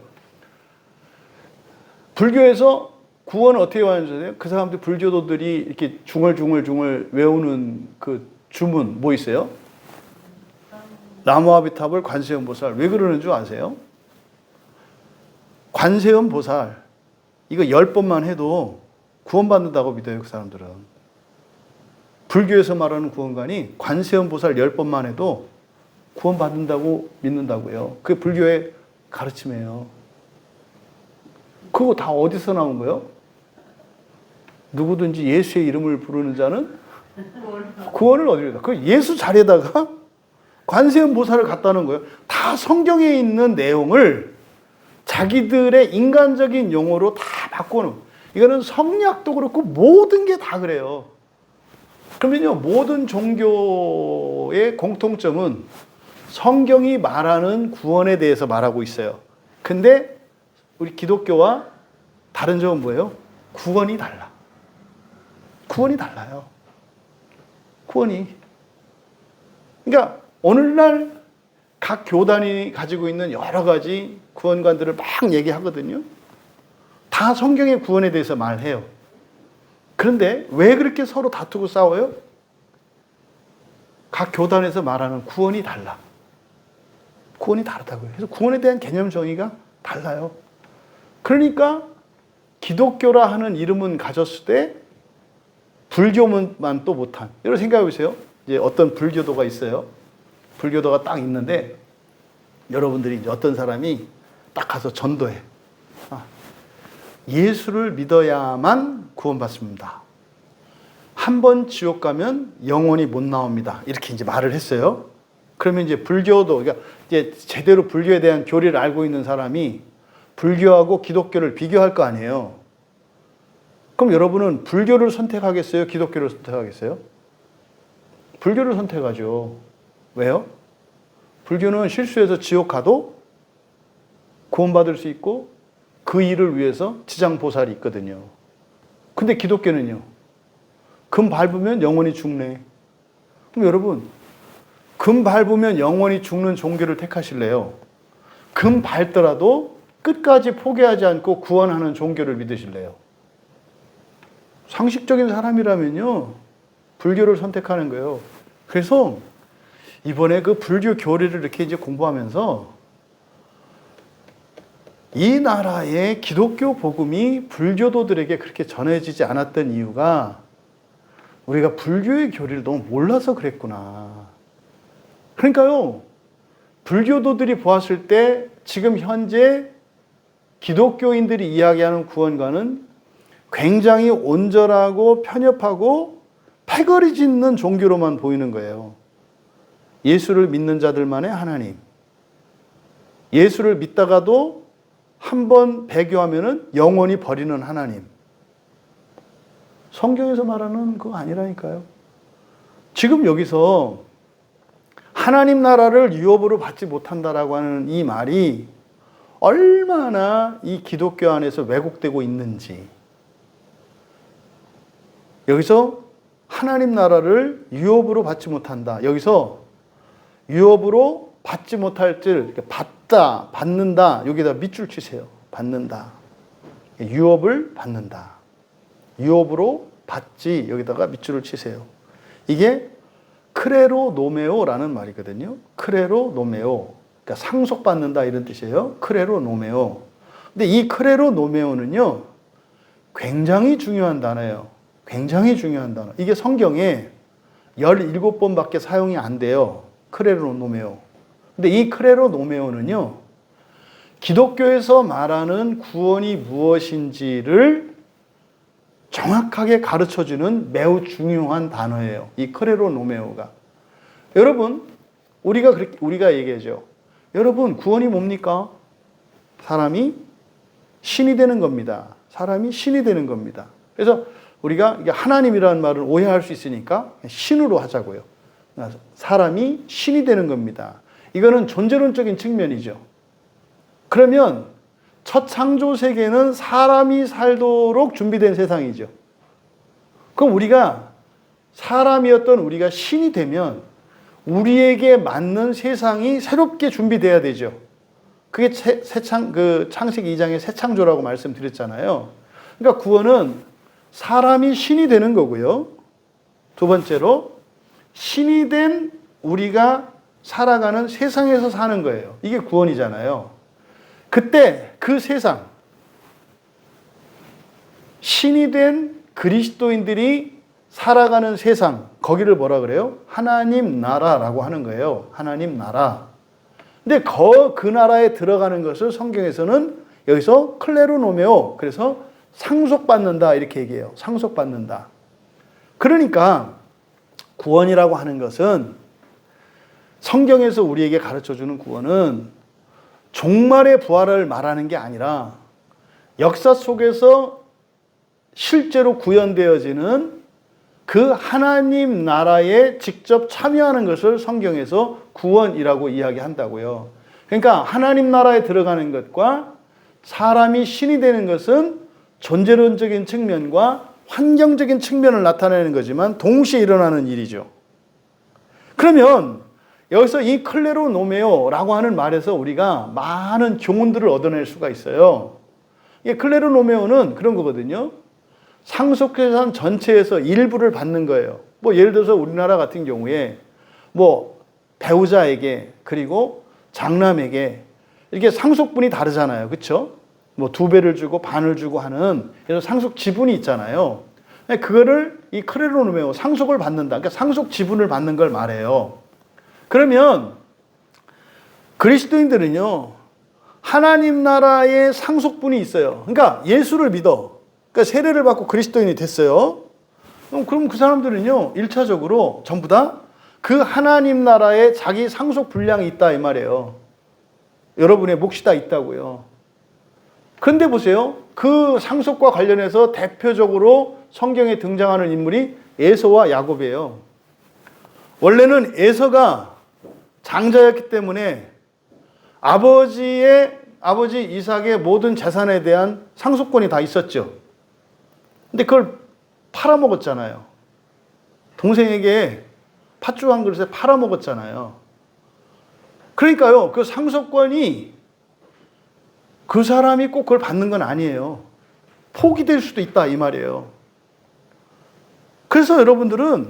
Speaker 1: 불교에서 구원을 어떻게 하는지 그 사람들 불교도들이 이렇게 중얼중얼 외우는 그 주문 뭐 있어요? 나무아비탑을 관세음 보살. 왜 그러는 줄 아세요? 관세음 보살 이거 10번만 해도 구원받는다고 믿어요, 그 사람들은. 불교에서 말하는 구원관이 관세음 보살 10번만 해도 구원받는다고 믿는다고요. 그게 불교의 가르침이에요. 그거 다 어디서 나온 거예요? 누구든지 예수의 이름을 부르는 자는 구원을 얻으리라. 그 예수 자리에다가 관세음 보살을 갖다 놓은 거예요. 다 성경에 있는 내용을 자기들의 인간적인 용어로 다 바꿔놓은. 이거는 성리학도 그렇고 모든 게 다 그래요. 그러면요, 모든 종교의 공통점은 성경이 말하는 구원에 대해서 말하고 있어요. 근데 우리 기독교와 다른 점은 뭐예요? 구원이 달라. 구원이 달라요. 구원이. 그러니까 오늘날 각 교단이 가지고 있는 여러 가지 구원관들을 막 얘기하거든요. 다 성경의 구원에 대해서 말해요. 그런데 왜 그렇게 서로 다투고 싸워요? 각 교단에서 말하는 구원이 달라. 구원이 다르다고요. 그래서 구원에 대한 개념 정의가 달라요. 그러니까 기독교라 하는 이름은 가졌을 때 불교만 또 못한. 여러분 생각해 보세요. 이제 어떤 불교도가 있어요. 불교도가 딱 있는데 여러분들이 이제 어떤 사람이 딱 가서 전도해. 예수를 믿어야만 구원받습니다. 한 번 지옥 가면 영원히 못 나옵니다. 이렇게 이제 말을 했어요. 그러면 이제 불교도, 그러니까 이제 제대로 불교에 대한 교리를 알고 있는 사람이 불교하고 기독교를 비교할 거 아니에요. 그럼 여러분은 불교를 선택하겠어요? 기독교를 선택하겠어요? 불교를 선택하죠. 왜요? 불교는 실수해서 지옥 가도 구원받을 수 있고 그 일을 위해서 지장보살이 있거든요. 근데 기독교는요. 금 밟으면 영원히 죽네. 그럼 여러분, 금 밟으면 영원히 죽는 종교를 택하실래요? 금 밟더라도 끝까지 포기하지 않고 구원하는 종교를 믿으실래요? 상식적인 사람이라면요. 불교를 선택하는 거예요. 그래서 이번에 그 불교 교리를 이렇게 이제 공부하면서 이 나라의 기독교 복음이 불교도들에게 그렇게 전해지지 않았던 이유가 우리가 불교의 교리를 너무 몰라서 그랬구나. 그러니까요, 불교도들이 보았을 때 지금 현재 기독교인들이 이야기하는 구원과는 굉장히 온전하고 편협하고 패거리 짖는 종교로만 보이는 거예요. 예수를 믿는 자들만의 하나님. 예수를 믿다가도 한번 배교하면은 영원히 버리는 하나님. 성경에서 말하는 그거 아니라니까요. 지금 여기서 하나님 나라를 유업으로 받지 못한다라고 하는 이 말이 얼마나 이 기독교 안에서 왜곡되고 있는지. 여기서 하나님 나라를 유업으로 받지 못한다. 여기서 유업으로 받지 못할 줄, 받다, 받는다. 여기다 밑줄 치세요. 받는다. 유업을 받는다. 유업으로 받지. 여기다가 밑줄을 치세요. 이게 크레로 노메오라는 말이거든요. 크레로 노메오. 그러니까 상속받는다 이런 뜻이에요. 크레로 노메오. 근데 이 크레로 노메오는요, 굉장히 중요한 단어예요. 굉장히 중요한 단어. 이게 성경에 17번밖에 사용이 안 돼요. 크레로 노메오. 근데 이 크레로 노메오는요, 기독교에서 말하는 구원이 무엇인지를 정확하게 가르쳐주는 매우 중요한 단어예요. 이 크레로 노메오가. 여러분, 우리가 얘기하죠. 여러분, 구원이 뭡니까? 사람이 신이 되는 겁니다. 사람이 신이 되는 겁니다. 그래서 우리가 하나님이라는 말을 오해할 수 있으니까 신으로 하자고요. 사람이 신이 되는 겁니다. 이거는 존재론적인 측면이죠. 그러면 첫 창조 세계는 사람이 살도록 준비된 세상이죠. 그럼 우리가 사람이었던 우리가 신이 되면 우리에게 맞는 세상이 새롭게 준비돼야 되죠. 그게 창세기 2장의 새 창조라고 말씀드렸잖아요. 그러니까 구원은 사람이 신이 되는 거고요. 두 번째로 신이 된 우리가 살아가는 세상에서 사는 거예요. 이게 구원이잖아요. 그때 그 세상, 신이 된 그리스도인들이 살아가는 세상, 거기를 뭐라 그래요? 하나님 나라라고 하는 거예요. 하나님 나라. 근데 그 나라에 들어가는 것을 성경에서는 여기서 클레로노메오, 그래서 상속받는다 이렇게 얘기해요. 상속받는다. 그러니까 구원이라고 하는 것은 성경에서 우리에게 가르쳐주는 구원은 종말의 부활을 말하는 게 아니라 역사 속에서 실제로 구현되어지는 그 하나님 나라에 직접 참여하는 것을 성경에서 구원이라고 이야기한다고요. 그러니까 하나님 나라에 들어가는 것과 사람이 신이 되는 것은 존재론적인 측면과 환경적인 측면을 나타내는 거지만 동시에 일어나는 일이죠. 그러면 여기서 이 클레로 노메오라고 하는 말에서 우리가 많은 교훈들을 얻어낼 수가 있어요. 이 클레로 노메오는 그런 거거든요. 상속재산 전체에서 일부를 받는 거예요. 뭐 예를 들어서 우리나라 같은 경우에 뭐 배우자에게 그리고 장남에게 이렇게 상속분이 다르잖아요. 그렇죠? 뭐 2배를 주고 반을 주고 하는 그래서 상속 지분이 있잖아요. 그거를 이 클레로 노메오 상속을 받는다. 그러니까 상속 지분을 받는 걸 말해요. 그러면 그리스도인들은요, 하나님 나라의 상속분이 있어요. 그러니까 예수를 믿어. 그러니까 세례를 받고 그리스도인이 됐어요. 그럼 그 사람들은요, 1차적으로 전부 다 그 하나님 나라에 자기 상속 분량이 있다 이 말이에요. 여러분의 몫이 다 있다고요. 그런데 보세요. 그 상속과 관련해서 대표적으로 성경에 등장하는 인물이 에서와 야곱이에요. 원래는 에서가 장자였기 때문에 아버지 이삭의 모든 재산에 대한 상속권이 다 있었죠. 근데 그걸 팔아먹었잖아요. 동생에게 팥죽 한 그릇에 팔아먹었잖아요. 그러니까요, 그 상속권이 그 사람이 꼭 그걸 받는 건 아니에요. 포기될 수도 있다 이 말이에요. 그래서 여러분들은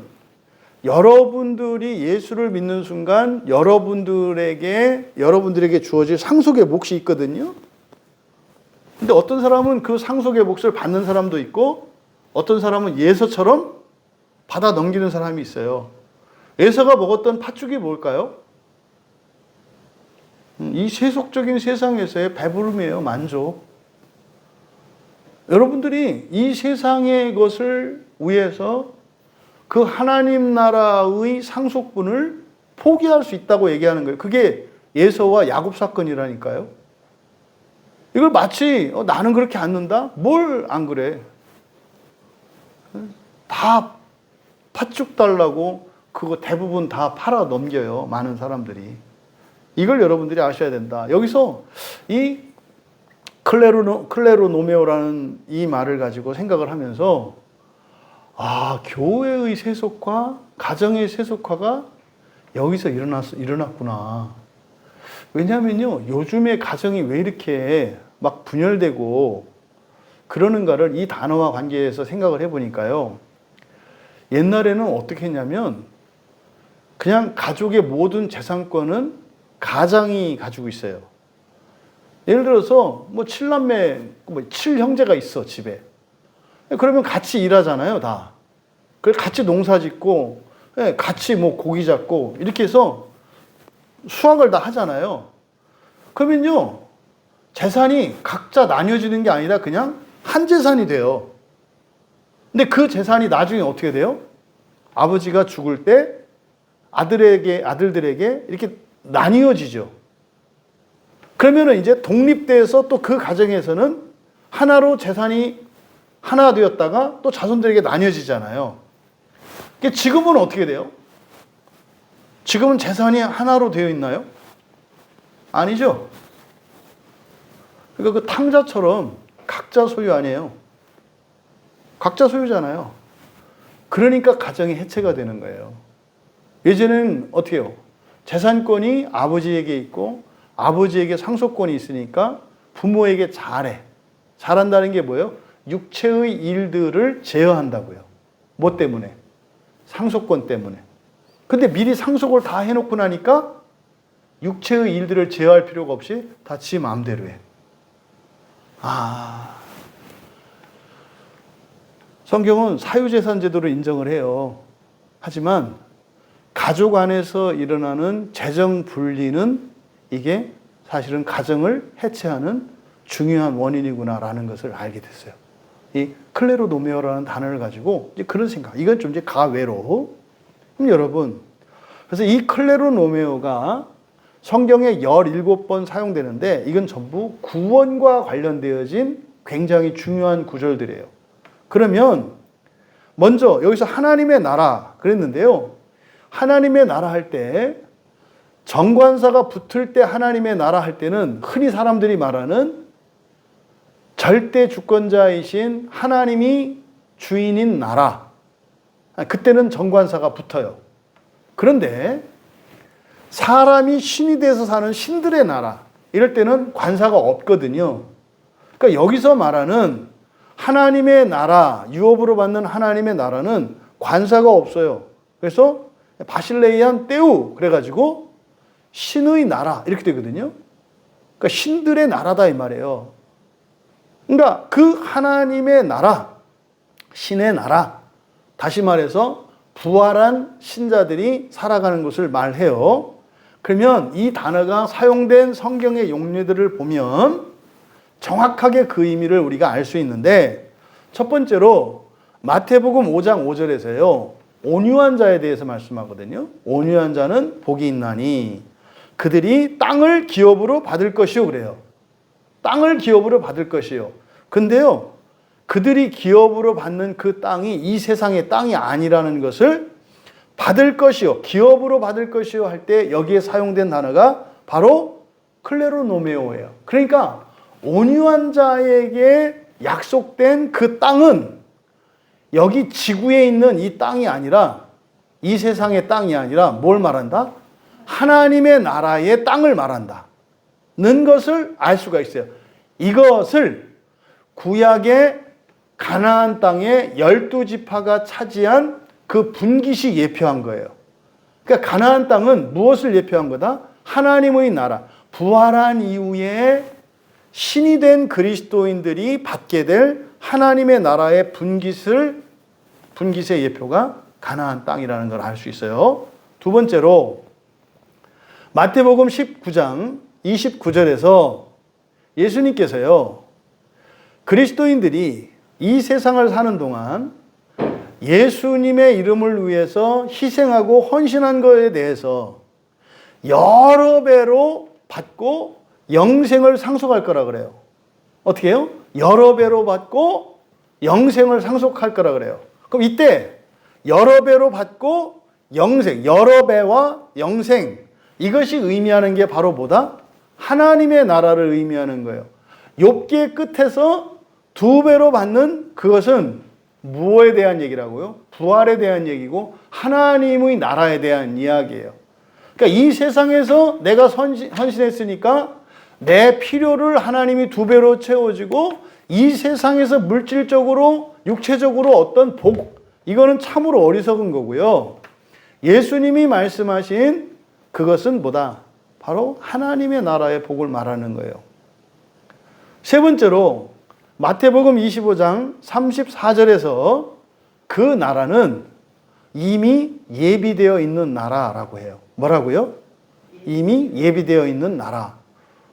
Speaker 1: 여러분들이 예수를 믿는 순간 여러분들에게 주어질 상속의 몫이 있거든요. 근데 어떤 사람은 그 상속의 몫을 받는 사람도 있고 어떤 사람은 예서처럼 받아 넘기는 사람이 있어요. 예서가 먹었던 팥죽이 뭘까요? 이 세속적인 세상에서의 배부름이에요. 만족. 여러분들이 이 세상의 것을 위해서 그 하나님 나라의 상속분을 포기할 수 있다고 얘기하는 거예요. 그게 에서와 야곱 사건이라니까요. 이걸 마치 나는 그렇게 않는다? 뭘 안 그래? 다 팥죽 달라고 그거 대부분 다 팔아 넘겨요. 많은 사람들이. 이걸 여러분들이 아셔야 된다. 여기서 이 클레로노메오라는 이 말을 가지고 생각을 하면서 교회의 세속화, 가정의 세속화가 여기서 일어났구나. 왜냐하면요, 요즘에 가정이 왜 이렇게 막 분열되고 그러는가를 이 단어와 관계해서 생각을 해보니까요. 옛날에는 어떻게 했냐면 그냥 가족의 모든 재산권은 가장이 가지고 있어요. 예를 들어서 뭐 7남매, 뭐 7형제가 있어, 집에. 그러면 같이 일하잖아요, 다. 그래서 같이 농사 짓고, 같이 뭐 고기 잡고, 이렇게 해서 수확을 다 하잖아요. 그러면요, 재산이 각자 나뉘어지는 게 아니라 그냥 한 재산이 돼요. 근데 그 재산이 나중에 어떻게 돼요? 아버지가 죽을 때 아들들에게 이렇게 나뉘어지죠. 그러면은 이제 독립돼서 또 그 가정에서는 하나로 재산이 하나 되었다가 또 자손들에게 나뉘어지잖아요. 지금은 어떻게 돼요? 지금은 재산이 하나로 되어 있나요? 아니죠. 그러니까 그 탕자처럼 각자 소유 아니에요. 각자 소유잖아요. 그러니까 가정이 해체가 되는 거예요. 예전에는 어떻게 해요? 재산권이 아버지에게 있고 아버지에게 상속권이 있으니까 부모에게 잘해. 잘한다는 게 뭐예요? 육체의 일들을 제어한다고요. 뭐 때문에? 상속권 때문에. 근데 미리 상속을 다 해놓고 나니까 육체의 일들을 제어할 필요가 없이 다 지 마음대로 해. 성경은 사유재산 제도를 인정을 해요. 하지만 가족 안에서 일어나는 재정 분리는 이게 사실은 가정을 해체하는 중요한 원인이구나라는 것을 알게 됐어요. 이 클레로노메오라는 단어를 가지고 이제 그런 생각, 이건 좀 이제 가외로. 그럼 여러분, 그래서 이 클레로노메오가 성경에 17번 사용되는데 이건 전부 구원과 관련되어진 굉장히 중요한 구절들이에요. 그러면 먼저 여기서 하나님의 나라 그랬는데요. 하나님의 나라 할 때 정관사가 붙을 때 하나님의 나라 할 때는 흔히 사람들이 말하는 절대 주권자이신 하나님이 주인인 나라. 그때는 정관사가 붙어요. 그런데 사람이 신이 돼서 사는 신들의 나라 이럴 때는 관사가 없거든요. 그러니까 여기서 말하는 하나님의 나라, 유업으로 받는 하나님의 나라는 관사가 없어요. 그래서 바실레이안 떼우 그래가지고 신의 나라 이렇게 되거든요. 그러니까 신들의 나라다 이 말이에요. 그러니까 그 하나님의 나라, 신의 나라, 다시 말해서 부활한 신자들이 살아가는 것을 말해요. 그러면 이 단어가 사용된 성경의 용례들을 보면 정확하게 그 의미를 우리가 알 수 있는데, 첫 번째로 마태복음 5장 5절에서요. 온유한 자에 대해서 말씀하거든요. 온유한 자는 복이 있나니 그들이 땅을 기업으로 받을 것이요 그래요. 땅을 기업으로 받을 것이요. 근데요, 그들이 기업으로 받는 그 땅이 이 세상의 땅이 아니라는 것을 받을 것이요, 기업으로 받을 것이요 할 때 여기에 사용된 단어가 바로 클레로노메오예요. 그러니까 온유한 자에게 약속된 그 땅은 여기 지구에 있는 이 땅이 아니라, 이 세상의 땅이 아니라 뭘 말한다? 하나님의 나라의 땅을 말한다 는 것을 알 수가 있어요. 이것을 구약의 가나안 땅의 12지파가 차지한 그 분깃이 예표한 거예요. 그러니까 가나안 땅은 무엇을 예표한 거다? 하나님의 나라, 부활한 이후에 신이 된 그리스도인들이 받게 될 하나님의 나라의 분깃의 예표가 가나안 땅이라는 걸 알 수 있어요. 두 번째로 마태복음 19장 29절에서 예수님께서요, 그리스도인들이 이 세상을 사는 동안 예수님의 이름을 위해서 희생하고 헌신한 것에 대해서 여러 배로 받고 영생을 상속할 거라 그래요. 어떻게 해요? 여러 배로 받고 영생을 상속할 거라 그래요. 그럼 이때 여러 배로 받고 영생, 여러 배와 영생, 이것이 의미하는 게 바로 뭐다? 하나님의 나라를 의미하는 거예요. 욥기의 끝에서 2배로 받는 그것은 무엇에 대한 얘기라고요? 부활에 대한 얘기고 하나님의 나라에 대한 이야기예요. 그러니까 이 세상에서 내가 헌신했으니까 내 필요를 하나님이 2배로 채워주고 이 세상에서 물질적으로 육체적으로 어떤 복, 이거는 참으로 어리석은 거고요. 예수님이 말씀하신 그것은 뭐다? 바로 하나님의 나라의 복을 말하는 거예요. 세 번째로 마태복음 25장 34절에서 그 나라는 이미 예비되어 있는 나라라고 해요. 뭐라고요? 이미 예비되어 있는 나라.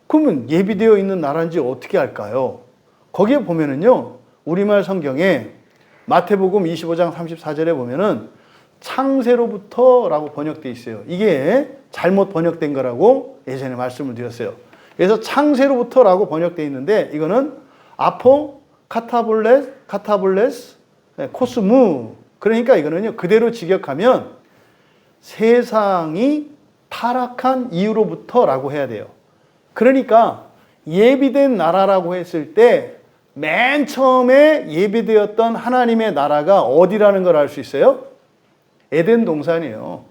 Speaker 1: 그러면 예비되어 있는 나라인지 어떻게 알까요? 거기에 보면은요, 우리말 성경에 마태복음 25장 34절에 보면은 창세로부터라고 번역되어 있어요. 이게 잘못 번역된 거라고 예전에 말씀을 드렸어요. 그래서 창세로부터라고 번역되어 있는데 이거는 아포 카타볼레스 코스무. 그러니까 이거는요, 그대로 직역하면 세상이 타락한 이후로부터라고 해야 돼요. 그러니까 예비된 나라라고 했을 때 맨 처음에 예비되었던 하나님의 나라가 어디라는 걸 알 수 있어요? 에덴 동산이에요.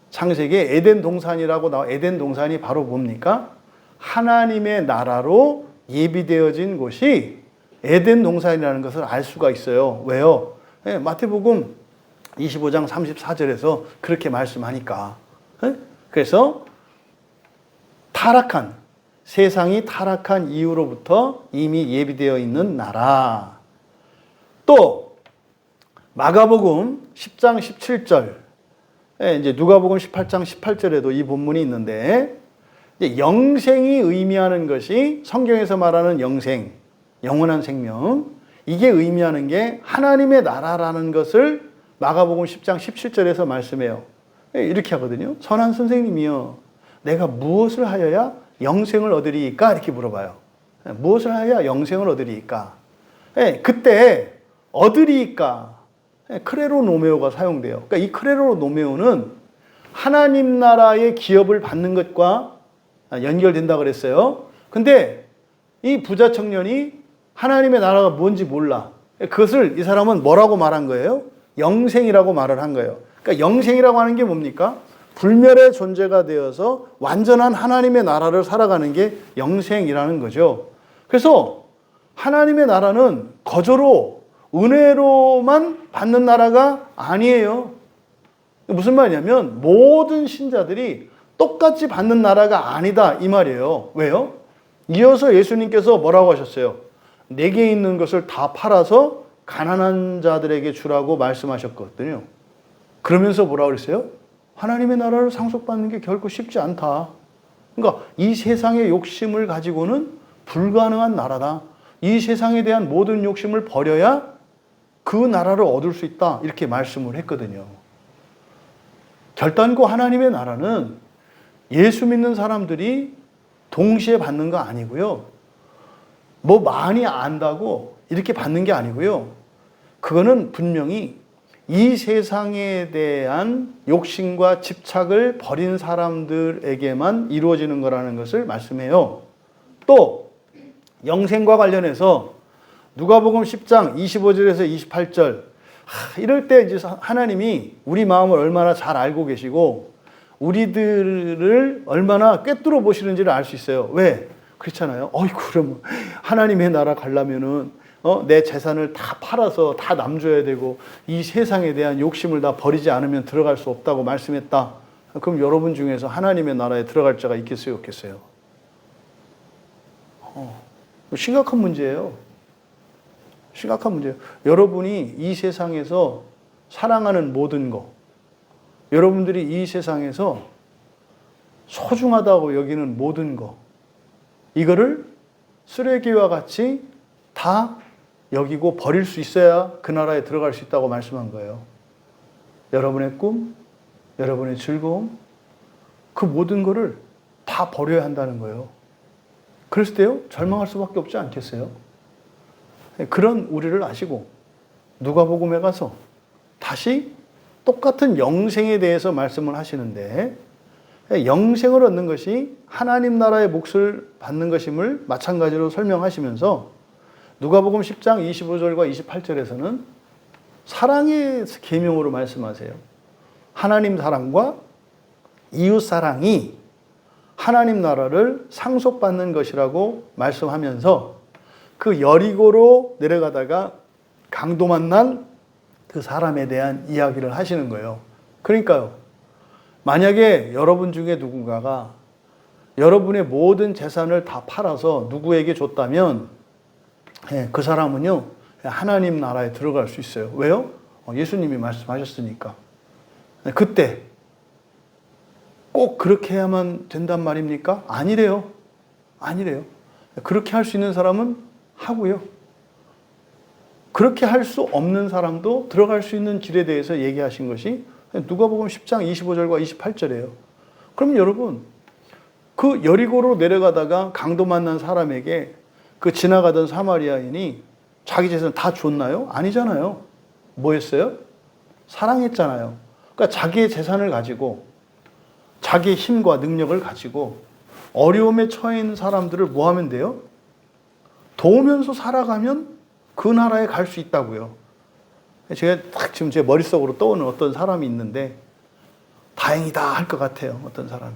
Speaker 1: 창세기에 에덴 동산이라고 나와. 에덴 동산이 바로 뭡니까? 하나님의 나라로 예비되어진 곳이 에덴 동산이라는 것을 알 수가 있어요. 왜요? 네, 마태복음 25장 34절에서 그렇게 말씀하니까. 네? 그래서 세상이 타락한 이후로부터 이미 예비되어 있는 나라. 또 마가복음 10장 17절, 이제 누가복음 18장 18절에도 이 본문이 있는데, 이제 영생이 의미하는 것이 성경에서 말하는 영생, 영원한 생명, 이게 의미하는 게 하나님의 나라라는 것을 마가복음 10장 17절에서 말씀해요. 이렇게 하거든요. 선한 선생님이여, 내가 무엇을 하여야 영생을 얻으리이까? 이렇게 물어봐요. 무엇을 하여야 영생을 얻으리이까? 그때 얻으리이까? 크레로 노메오가 사용돼요. 그러니까 이 크레로 노메오는 하나님 나라의 기업을 받는 것과 연결된다 그랬어요. 근데 이 부자 청년이 하나님의 나라가 뭔지 몰라. 그것을 이 사람은 뭐라고 말한 거예요? 영생이라고 말을 한 거예요. 그러니까 영생이라고 하는 게 뭡니까? 불멸의 존재가 되어서 완전한 하나님의 나라를 살아가는 게 영생이라는 거죠. 그래서 하나님의 나라는 거저로 은혜로만 받는 나라가 아니에요. 무슨 말이냐면 모든 신자들이 똑같이 받는 나라가 아니다 이 말이에요. 왜요? 이어서 예수님께서 뭐라고 하셨어요? 내게 있는 것을 다 팔아서 가난한 자들에게 주라고 말씀하셨거든요. 그러면서 뭐라고 그랬어요? 하나님의 나라를 상속받는 게 결코 쉽지 않다. 그러니까 이 세상의 욕심을 가지고는 불가능한 나라다. 이 세상에 대한 모든 욕심을 버려야 그 나라를 얻을 수 있다. 이렇게 말씀을 했거든요. 결단코 하나님의 나라는 예수 믿는 사람들이 동시에 받는 거 아니고요. 뭐 많이 안다고 이렇게 받는 게 아니고요. 그거는 분명히 이 세상에 대한 욕심과 집착을 버린 사람들에게만 이루어지는 거라는 것을 말씀해요. 또 영생과 관련해서 누가복음 10장 25절에서 28절, 이럴 때 이제 하나님이 우리 마음을 얼마나 잘 알고 계시고 우리들을 얼마나 꿰뚫어 보시는지를 알 수 있어요. 왜? 그렇잖아요. 그럼 하나님의 나라 가려면은 내 재산을 다 팔아서 다 남줘야 되고 이 세상에 대한 욕심을 다 버리지 않으면 들어갈 수 없다고 말씀했다. 그럼 여러분 중에서 하나님의 나라에 들어갈 자가 있겠어요, 없겠어요? 심각한 문제예요. 심각한 문제예요. 여러분이 이 세상에서 사랑하는 모든 것, 여러분들이 이 세상에서 소중하다고 여기는 모든 것, 이거를 쓰레기와 같이 다 여기고 버릴 수 있어야 그 나라에 들어갈 수 있다고 말씀한 거예요. 여러분의 꿈, 여러분의 즐거움, 그 모든 거를 다 버려야 한다는 거예요. 그랬을 때요, 절망할 수밖에 없지 않겠어요? 그런 우리를 아시고 누가복음에 가서 다시 똑같은 영생에 대해서 말씀을 하시는데, 영생을 얻는 것이 하나님 나라의 몫을 받는 것임을 마찬가지로 설명하시면서 누가복음 10장 25절과 28절에서는 사랑의 계명으로 말씀하세요. 하나님 사랑과 이웃 사랑이 하나님 나라를 상속받는 것이라고 말씀하면서 그 여리고로 내려가다가 강도 만난 그 사람에 대한 이야기를 하시는 거예요. 그러니까요, 만약에 여러분 중에 누군가가 여러분의 모든 재산을 다 팔아서 누구에게 줬다면 그 사람은요, 하나님 나라에 들어갈 수 있어요. 왜요? 예수님이 말씀하셨으니까. 그때 꼭 그렇게 해야만 된단 말입니까? 아니래요. 아니래요. 그렇게 할 수 있는 사람은 하고요. 그렇게 할 수 없는 사람도 들어갈 수 있는 길에 대해서 얘기하신 것이 누가복음 10장 25절과 28절이에요. 그럼 여러분, 그 여리고로 내려가다가 강도 만난 사람에게 그 지나가던 사마리아인이 자기 재산 다 줬나요? 아니잖아요. 뭐 했어요? 사랑했잖아요. 그러니까 자기의 재산을 가지고 자기의 힘과 능력을 가지고 어려움에 처해 있는 사람들을 뭐 하면 돼요? 도우면서 살아가면 그 나라에 갈 수 있다고요. 제가 딱 지금 제 머릿속으로 떠오르는 어떤 사람이 있는데, 다행이다 할 것 같아요. 어떤 사람이.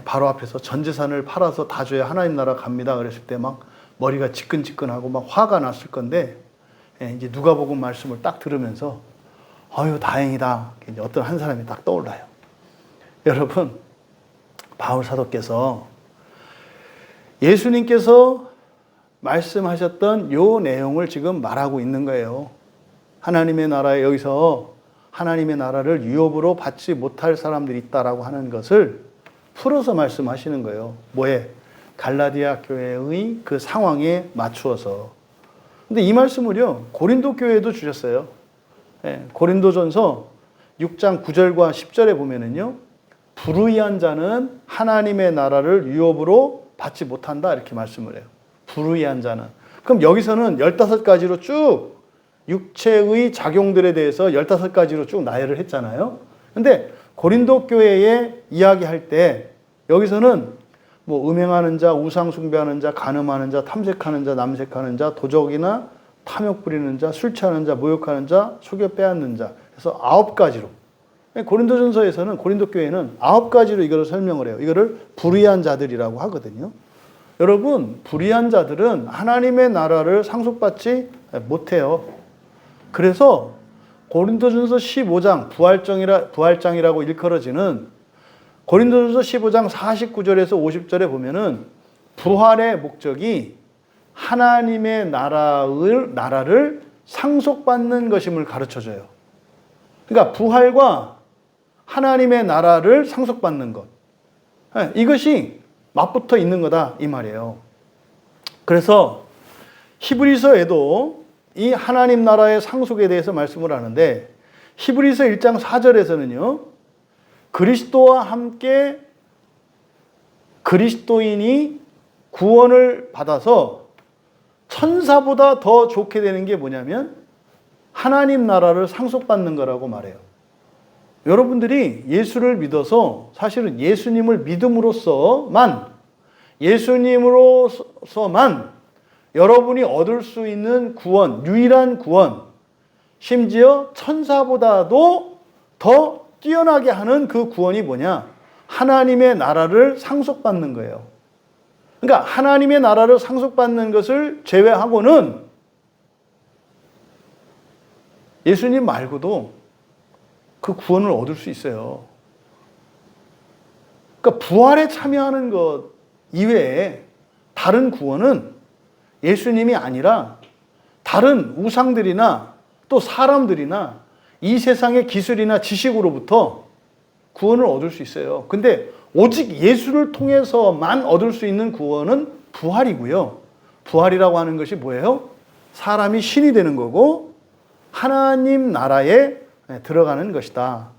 Speaker 1: 바로 앞에서 전 재산을 팔아서 다 줘야 하나님 나라 갑니다. 그랬을 때 막 머리가 지끈지끈하고 막 화가 났을 건데, 이제 누가복음 말씀을 딱 들으면서 아유 다행이다. 이제 어떤 한 사람이 딱 떠올라요. 여러분, 바울 사도께서 예수님께서 말씀하셨던 요 내용을 지금 말하고 있는 거예요. 하나님의 나라에, 여기서 하나님의 나라를 유업으로 받지 못할 사람들이 있다라고 하는 것을 풀어서 말씀하시는 거예요. 뭐에? 갈라디아 교회의 그 상황에 맞추어서. 근데 이 말씀을요, 고린도 교회에도 주셨어요. 고린도전서 6장 9절과 10절에 보면은요, 불의한 자는 하나님의 나라를 유업으로 받지 못한다, 이렇게 말씀을 해요. 불의한 자는. 그럼 여기서는 15가지로 쭉 육체의 작용들에 대해서 15가지로 쭉 나열을 했잖아요. 근데 고린도 교회에 이야기할 때 여기서는 뭐 음행하는 자, 우상 숭배하는 자, 간음하는 자, 탐색하는 자, 남색하는 자, 도적이나 탐욕 부리는 자, 술 취하는 자, 모욕하는 자, 속여 빼앗는 자. 그래서 9가지로. 고린도전서에서는, 고린도 교회는 9가지로 이거를 설명을 해요. 이거를 불의한 자들이라고 하거든요. 여러분, 불의한 자들은 하나님의 나라를 상속받지 못해요. 그래서 고린도전서 15장, 부활장이라고 일컬어지는 고린도전서 15장 49절에서 50절에 보면은 부활의 목적이 하나님의 나라를 상속받는 것임을 가르쳐줘요. 그러니까 부활과 하나님의 나라를 상속받는 것. 이것이 맞붙어 있는 거다, 이 말이에요. 그래서 히브리서에도 이 하나님 나라의 상속에 대해서 말씀을 하는데, 히브리서 1장 4절에서는요, 그리스도와 함께 그리스도인이 구원을 받아서 천사보다 더 좋게 되는 게 뭐냐면 하나님 나라를 상속받는 거라고 말해요. 여러분들이 예수를 믿어서, 사실은 예수님을 믿음으로써만 여러분이 얻을 수 있는 구원, 유일한 구원, 심지어 천사보다도 더 뛰어나게 하는 그 구원이 뭐냐? 하나님의 나라를 상속받는 거예요. 그러니까 하나님의 나라를 상속받는 것을 제외하고는 예수님 말고도 그 구원을 얻을 수 있어요. 그러니까 부활에 참여하는 것 이외에 다른 구원은 예수님이 아니라 다른 우상들이나 또 사람들이나 이 세상의 기술이나 지식으로부터 구원을 얻을 수 있어요. 근데 오직 예수를 통해서만 얻을 수 있는 구원은 부활이고요. 부활이라고 하는 것이 뭐예요? 사람이 신이 되는 거고 하나님 나라에 들어가는 것이다.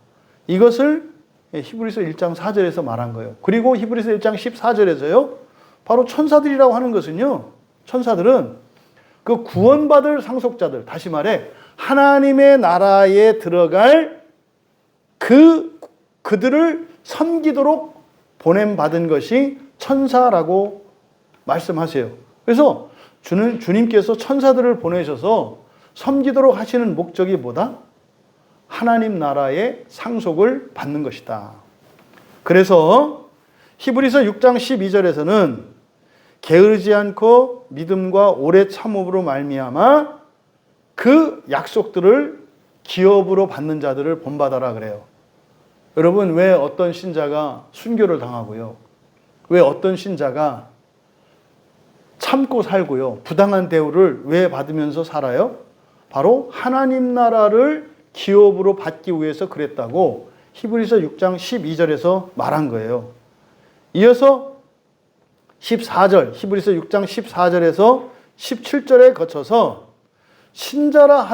Speaker 1: 이것을 히브리서 1장 4절에서 말한 거예요. 그리고 히브리서 1장 14절에서요. 바로 천사들이라고 하는 것은요. 천사들은 그 구원받을 상속자들, 다시 말해 하나님의 나라에 들어갈 그들을 섬기도록 보냄받은 것이 천사라고 말씀하세요. 그래서 주님께서 천사들을 보내셔서 섬기도록 하시는 목적이 뭐다? 하나님 나라의 상속을 받는 것이다. 그래서 히브리서 6장 12절에서는 게으르지 않고 믿음과 오래 참음으로 말미암아 그 약속들을 기업으로 받는 자들을 본받아라 그래요. 여러분, 왜 어떤 신자가 순교를 당하고요? 왜 어떤 신자가 참고 살고요? 부당한 대우를 왜 받으면서 살아요? 바로 하나님 나라를 기업으로 받기 위해서 그랬다고 히브리서 6장 12절에서 말한 거예요. 이어서 14절, 히브리서 6장 14절에서 17절에 거쳐서 신자라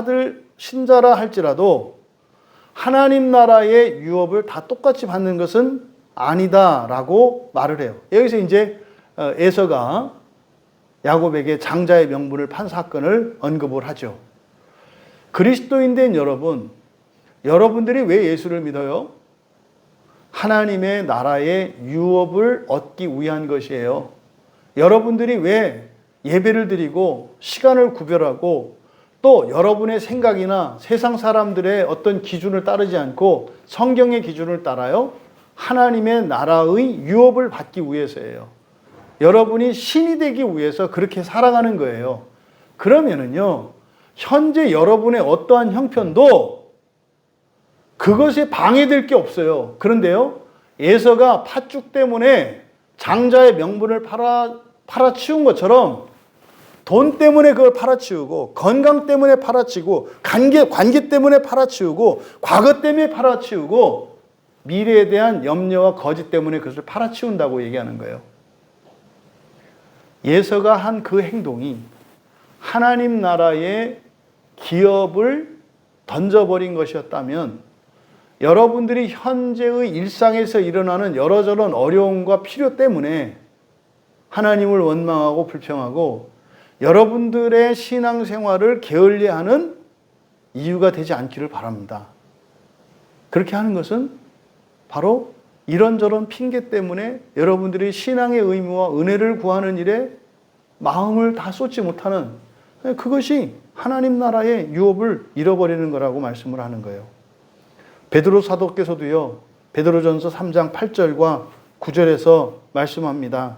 Speaker 1: 할지라도 하나님 나라의 유업을 다 똑같이 받는 것은 아니다라고 말을 해요. 여기서 이제 에서가 야곱에게 장자의 명분을 판 사건을 언급을 하죠. 그리스도인 된 여러분들이 왜 예수를 믿어요? 하나님의 나라의 유업을 얻기 위한 것이에요. 여러분들이 왜 예배를 드리고 시간을 구별하고 또 여러분의 생각이나 세상 사람들의 어떤 기준을 따르지 않고 성경의 기준을 따라요? 하나님의 나라의 유업을 받기 위해서예요. 여러분이 신이 되기 위해서 그렇게 살아가는 거예요. 그러면은요, 현재 여러분의 어떠한 형편도 그것에 방해될 게 없어요. 그런데요, 에서가 팥죽 때문에 장자의 명분을 팔아치운 것처럼 돈 때문에 그걸 팔아치우고 건강 때문에 팔아치우고 관계 때문에 팔아치우고 과거 때문에 팔아치우고 미래에 대한 염려와 거짓 때문에 그것을 팔아치운다고 얘기하는 거예요. 예서가 한 그 행동이 하나님 나라의 기업을 던져버린 것이었다면 여러분들이 현재의 일상에서 일어나는 여러저런 어려움과 필요 때문에 하나님을 원망하고 불평하고 여러분들의 신앙생활을 게을리하는 이유가 되지 않기를 바랍니다. 그렇게 하는 것은 바로 이런저런 핑계 때문에 여러분들이 신앙의 의무와 은혜를 구하는 일에 마음을 다 쏟지 못하는, 그것이 하나님 나라의 유업을 잃어버리는 거라고 말씀을 하는 거예요. 베드로 사도께서도요, 베드로전서 3장 8절과 9절에서 말씀합니다.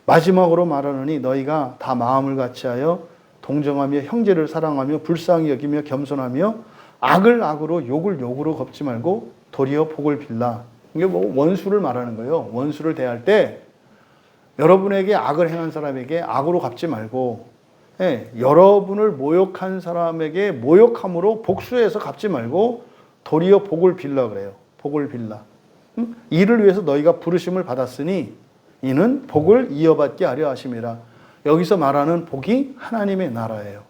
Speaker 1: 마지막으로 말하노니 너희가 다 마음을 같이하여 동정하며 형제를 사랑하며 불쌍히 여기며 겸손하며 악을 악으로 욕을 욕으로 갚지 말고 도리어 복을 빌라. 이게 뭐 원수를 말하는 거예요. 원수를 대할 때 여러분에게 악을 행한 사람에게 악으로 갚지 말고, 여러분을 모욕한 사람에게 모욕함으로 복수해서 갚지 말고 도리어 복을 빌라 그래요. 복을 빌라. 이를 위해서 너희가 부르심을 받았으니 이는 복을 이어받게 하려 하심이라. 여기서 말하는 복이 하나님의 나라예요.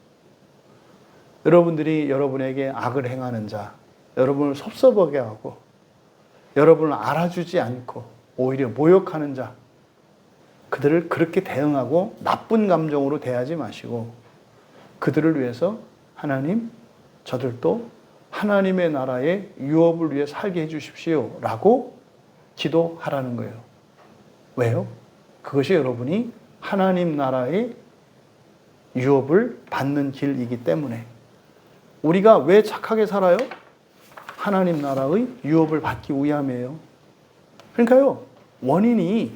Speaker 1: 여러분들이 여러분에게 악을 행하는 자, 여러분을 섭섭하게 하고 여러분을 알아주지 않고 오히려 모욕하는 자, 그들을 그렇게 대응하고 나쁜 감정으로 대하지 마시고 그들을 위해서 하나님, 저들도 하나님의 나라의 유업을 위해 살게 해주십시오 라고 기도하라는 거예요. 왜요? 그것이 여러분이 하나님 나라의 유업을 받는 길이기 때문에. 우리가 왜 착하게 살아요? 하나님 나라의 유업을 받기 위함이에요. 그러니까요, 원인이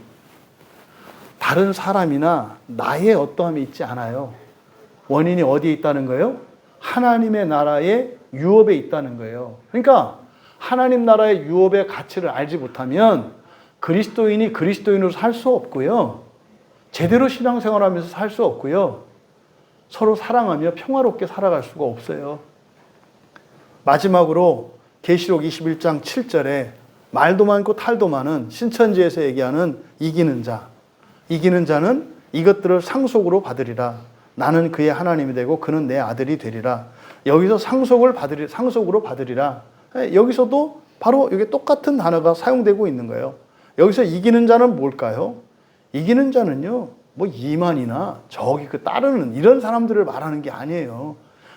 Speaker 1: 다른 사람이나 나의 어떠함이 있지 않아요. 원인이 어디에 있다는 거예요? 하나님의 나라의 유업에 있다는 거예요. 그러니까 하나님 나라의 유업의 가치를 알지 못하면 그리스도인이 그리스도인으로 살 수 없고요. 제대로 신앙생활하면서 살 수 없고요. 서로 사랑하며 평화롭게 살아갈 수가 없어요. 마지막으로 계시록 21장 7절에 말도 많고 탈도 많은 신천지에서 얘기하는 이기는 자. 이기는 자는 이것들을 상속으로 받으리라. 나는 그의 하나님이 되고 그는 내 아들이 되리라. 여기서 상속으로 받으리라. 여기서도 바로 이게 똑같은 단어가 사용되고 있는 거예요. 여기서 이기는 자는 뭘까요? 이기는 자는요, 뭐 이만이나 저기 그 따르는 이런 사람들을 말하는 게 아니에요.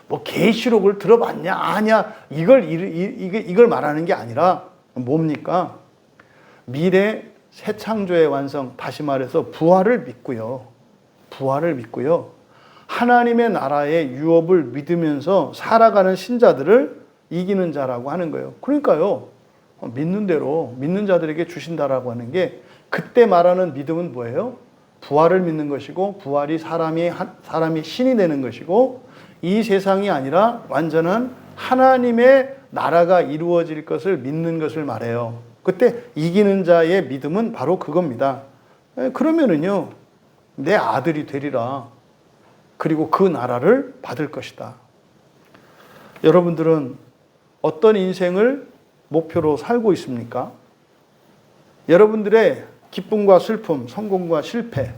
Speaker 1: 뭐 계시록을 들어봤냐, 아냐, 이걸 말하는 게 아니라 뭡니까? 미래 새 창조의 완성, 다시 말해서 부활을 믿고요. 부활을 믿고요. 하나님의 나라의 유업을 믿으면서 살아가는 신자들을 이기는 자라고 하는 거예요. 그러니까요, 믿는 대로 믿는 자들에게 주신다라고 하는 게, 그때 말하는 믿음은 뭐예요? 부활을 믿는 것이고, 부활이 사람이 신이 되는 것이고, 이 세상이 아니라 완전한 하나님의 나라가 이루어질 것을 믿는 것을 말해요. 그때 이기는 자의 믿음은 바로 그겁니다. 그러면은요, 내 아들이 되리라. 그리고 그 나라를 받을 것이다. 여러분들은 어떤 인생을 목표로 살고 있습니까? 여러분들의 기쁨과 슬픔, 성공과 실패,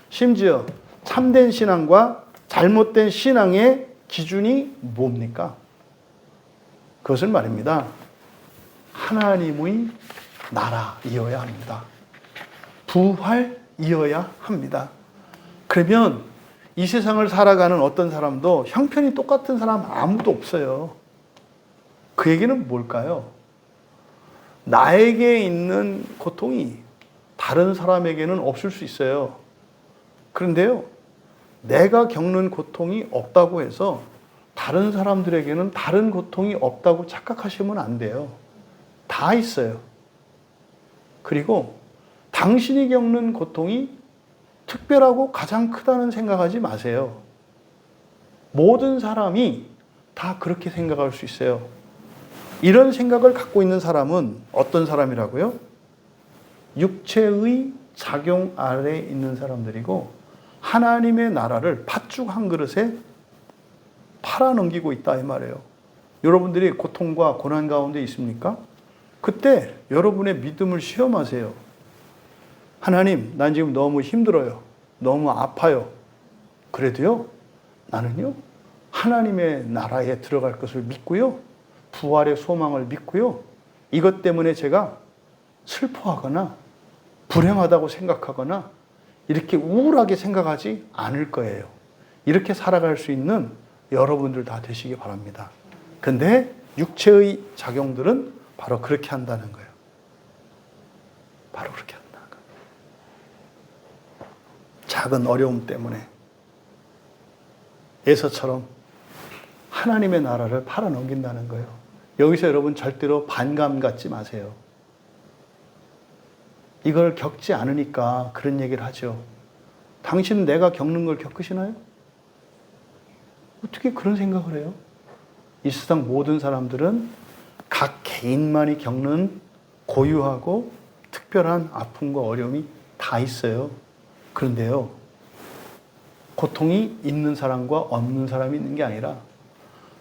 Speaker 1: 심지어 참된 신앙과 잘못된 신앙의 기준이 뭡니까? 그것을 말입니다. 하나님의 나라이어야 합니다. 부활이어야 합니다. 그러면 이 세상을 살아가는 어떤 사람도 형편이 똑같은 사람 아무도 없어요. 그 얘기는 뭘까요? 나에게 있는 고통이 다른 사람에게는 없을 수 있어요. 그런데요, 내가 겪는 고통이 없다고 해서 다른 사람들에게는 다른 고통이 없다고 착각하시면 안 돼요. 다 있어요. 그리고 당신이 겪는 고통이 특별하고 가장 크다는 생각하지 마세요. 모든 사람이 다 그렇게 생각할 수 있어요. 이런 생각을 갖고 있는 사람은 어떤 사람이라고요? 육체의 작용 아래에 있는 사람들이고, 하나님의 나라를 팥죽 한 그릇에 팔아넘기고 있다 이 말이에요. 여러분들이 고통과 고난 가운데 있습니까? 그때 여러분의 믿음을 시험하세요. 하나님, 난 지금 너무 힘들어요. 너무 아파요. 그래도요, 나는요, 하나님의 나라에 들어갈 것을 믿고요, 부활의 소망을 믿고요, 이것 때문에 제가 슬퍼하거나 불행하다고 생각하거나 이렇게 우울하게 생각하지 않을 거예요. 이렇게 살아갈 수 있는 여러분들 다 되시기 바랍니다. 근데 육체의 작용들은 바로 그렇게 한다는 거예요. 바로 그렇게 한다는 거예요. 작은 어려움 때문에 에서처럼 하나님의 나라를 팔아넘긴다는 거예요. 여기서 여러분 절대로 반감 갖지 마세요. 이걸 겪지 않으니까 그런 얘기를 하죠. 당신은 내가 겪는 걸 겪으시나요? 어떻게 그런 생각을 해요? 이 세상 모든 사람들은 각 개인만이 겪는 고유하고 특별한 아픔과 어려움이 다 있어요. 그런데요, 고통이 있는 사람과 없는 사람이 있는 게 아니라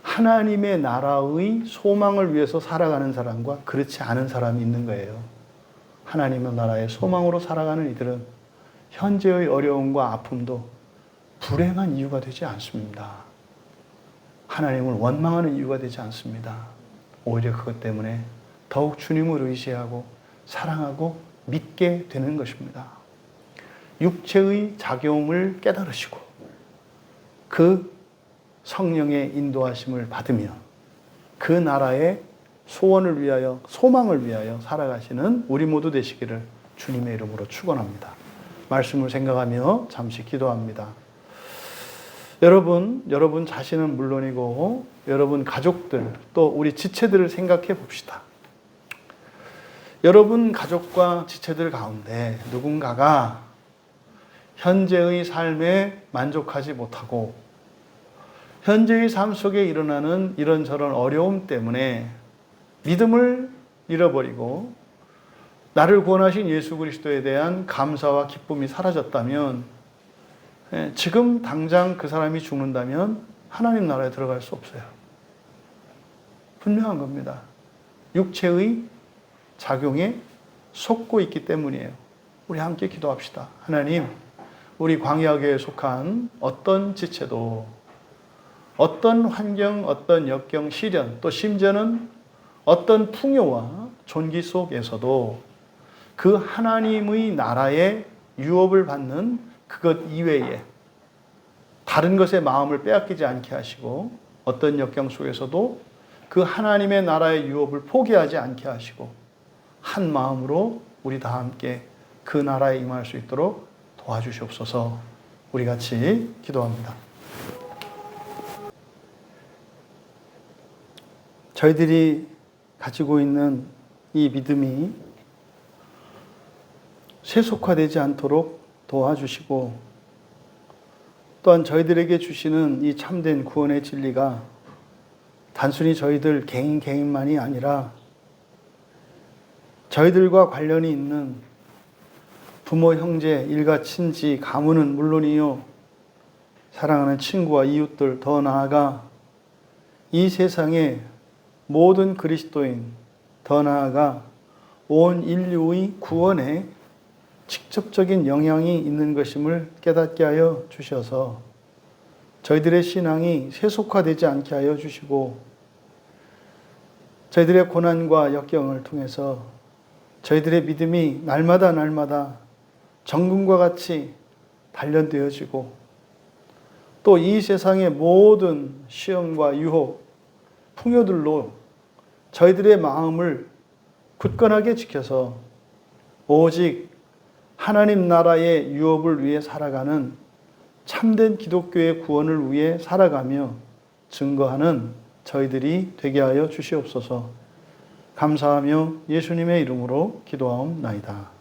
Speaker 1: 하나님의 나라의 소망을 위해서 살아가는 사람과 그렇지 않은 사람이 있는 거예요. 하나님의 나라의 소망으로 살아가는 이들은 현재의 어려움과 아픔도 불행한 이유가 되지 않습니다. 하나님을 원망하는 이유가 되지 않습니다. 오히려 그것 때문에 더욱 주님을 의지하고 사랑하고 믿게 되는 것입니다. 육체의 작용을 깨달으시고 그 성령의 인도하심을 받으며 그 나라의 소원을 위하여, 소망을 위하여 살아가시는 우리 모두 되시기를 주님의 이름으로 축원합니다. 말씀을 생각하며 잠시 기도합니다. 여러분 자신은 물론이고 여러분 가족들, 또 우리 지체들을 생각해 봅시다. 여러분 가족과 지체들 가운데 누군가가 현재의 삶에 만족하지 못하고 현재의 삶 속에 일어나는 이런저런 어려움 때문에 믿음을 잃어버리고 나를 구원하신 예수 그리스도에 대한 감사와 기쁨이 사라졌다면, 지금 당장 그 사람이 죽는다면 하나님 나라에 들어갈 수 없어요. 분명한 겁니다. 육체의 작용에 속고 있기 때문이에요. 우리 함께 기도합시다. 하나님, 우리 광야교회에 속한 어떤 지체도 어떤 환경, 어떤 역경, 시련, 또 심지어는 어떤 풍요와 존귀 속에서도 그 하나님의 나라의 유업을 받는 그것 이외에 다른 것에 마음을 빼앗기지 않게 하시고 어떤 역경 속에서도 그 하나님의 나라의 유업을 포기하지 않게 하시고 한 마음으로 우리 다 함께 그 나라에 임할 수 있도록 도와주시옵소서. 우리 같이 기도합니다. 저희들이 가지고 있는 이 믿음이 세속화되지 않도록 도와주시고 또한 저희들에게 주시는 이 참된 구원의 진리가 단순히 저희들 개인만이 아니라 저희들과 관련이 있는 부모, 형제, 일가, 친지, 가문은 물론이요 사랑하는 친구와 이웃들, 더 나아가 이 세상의 모든 그리스도인, 더 나아가 온 인류의 구원에 직접적인 영향이 있는 것임을 깨닫게 하여 주셔서 저희들의 신앙이 세속화되지 않게 하여 주시고 저희들의 고난과 역경을 통해서 저희들의 믿음이 날마다 정금과 같이 단련되어지고 또 이 세상의 모든 시험과 유혹, 풍요들로 저희들의 마음을 굳건하게 지켜서 오직 하나님 나라의 유업을 위해 살아가는 참된 기독교의 구원을 위해 살아가며 증거하는 저희들이 되게 하여 주시옵소서. 감사하며 예수님의 이름으로 기도하옵나이다.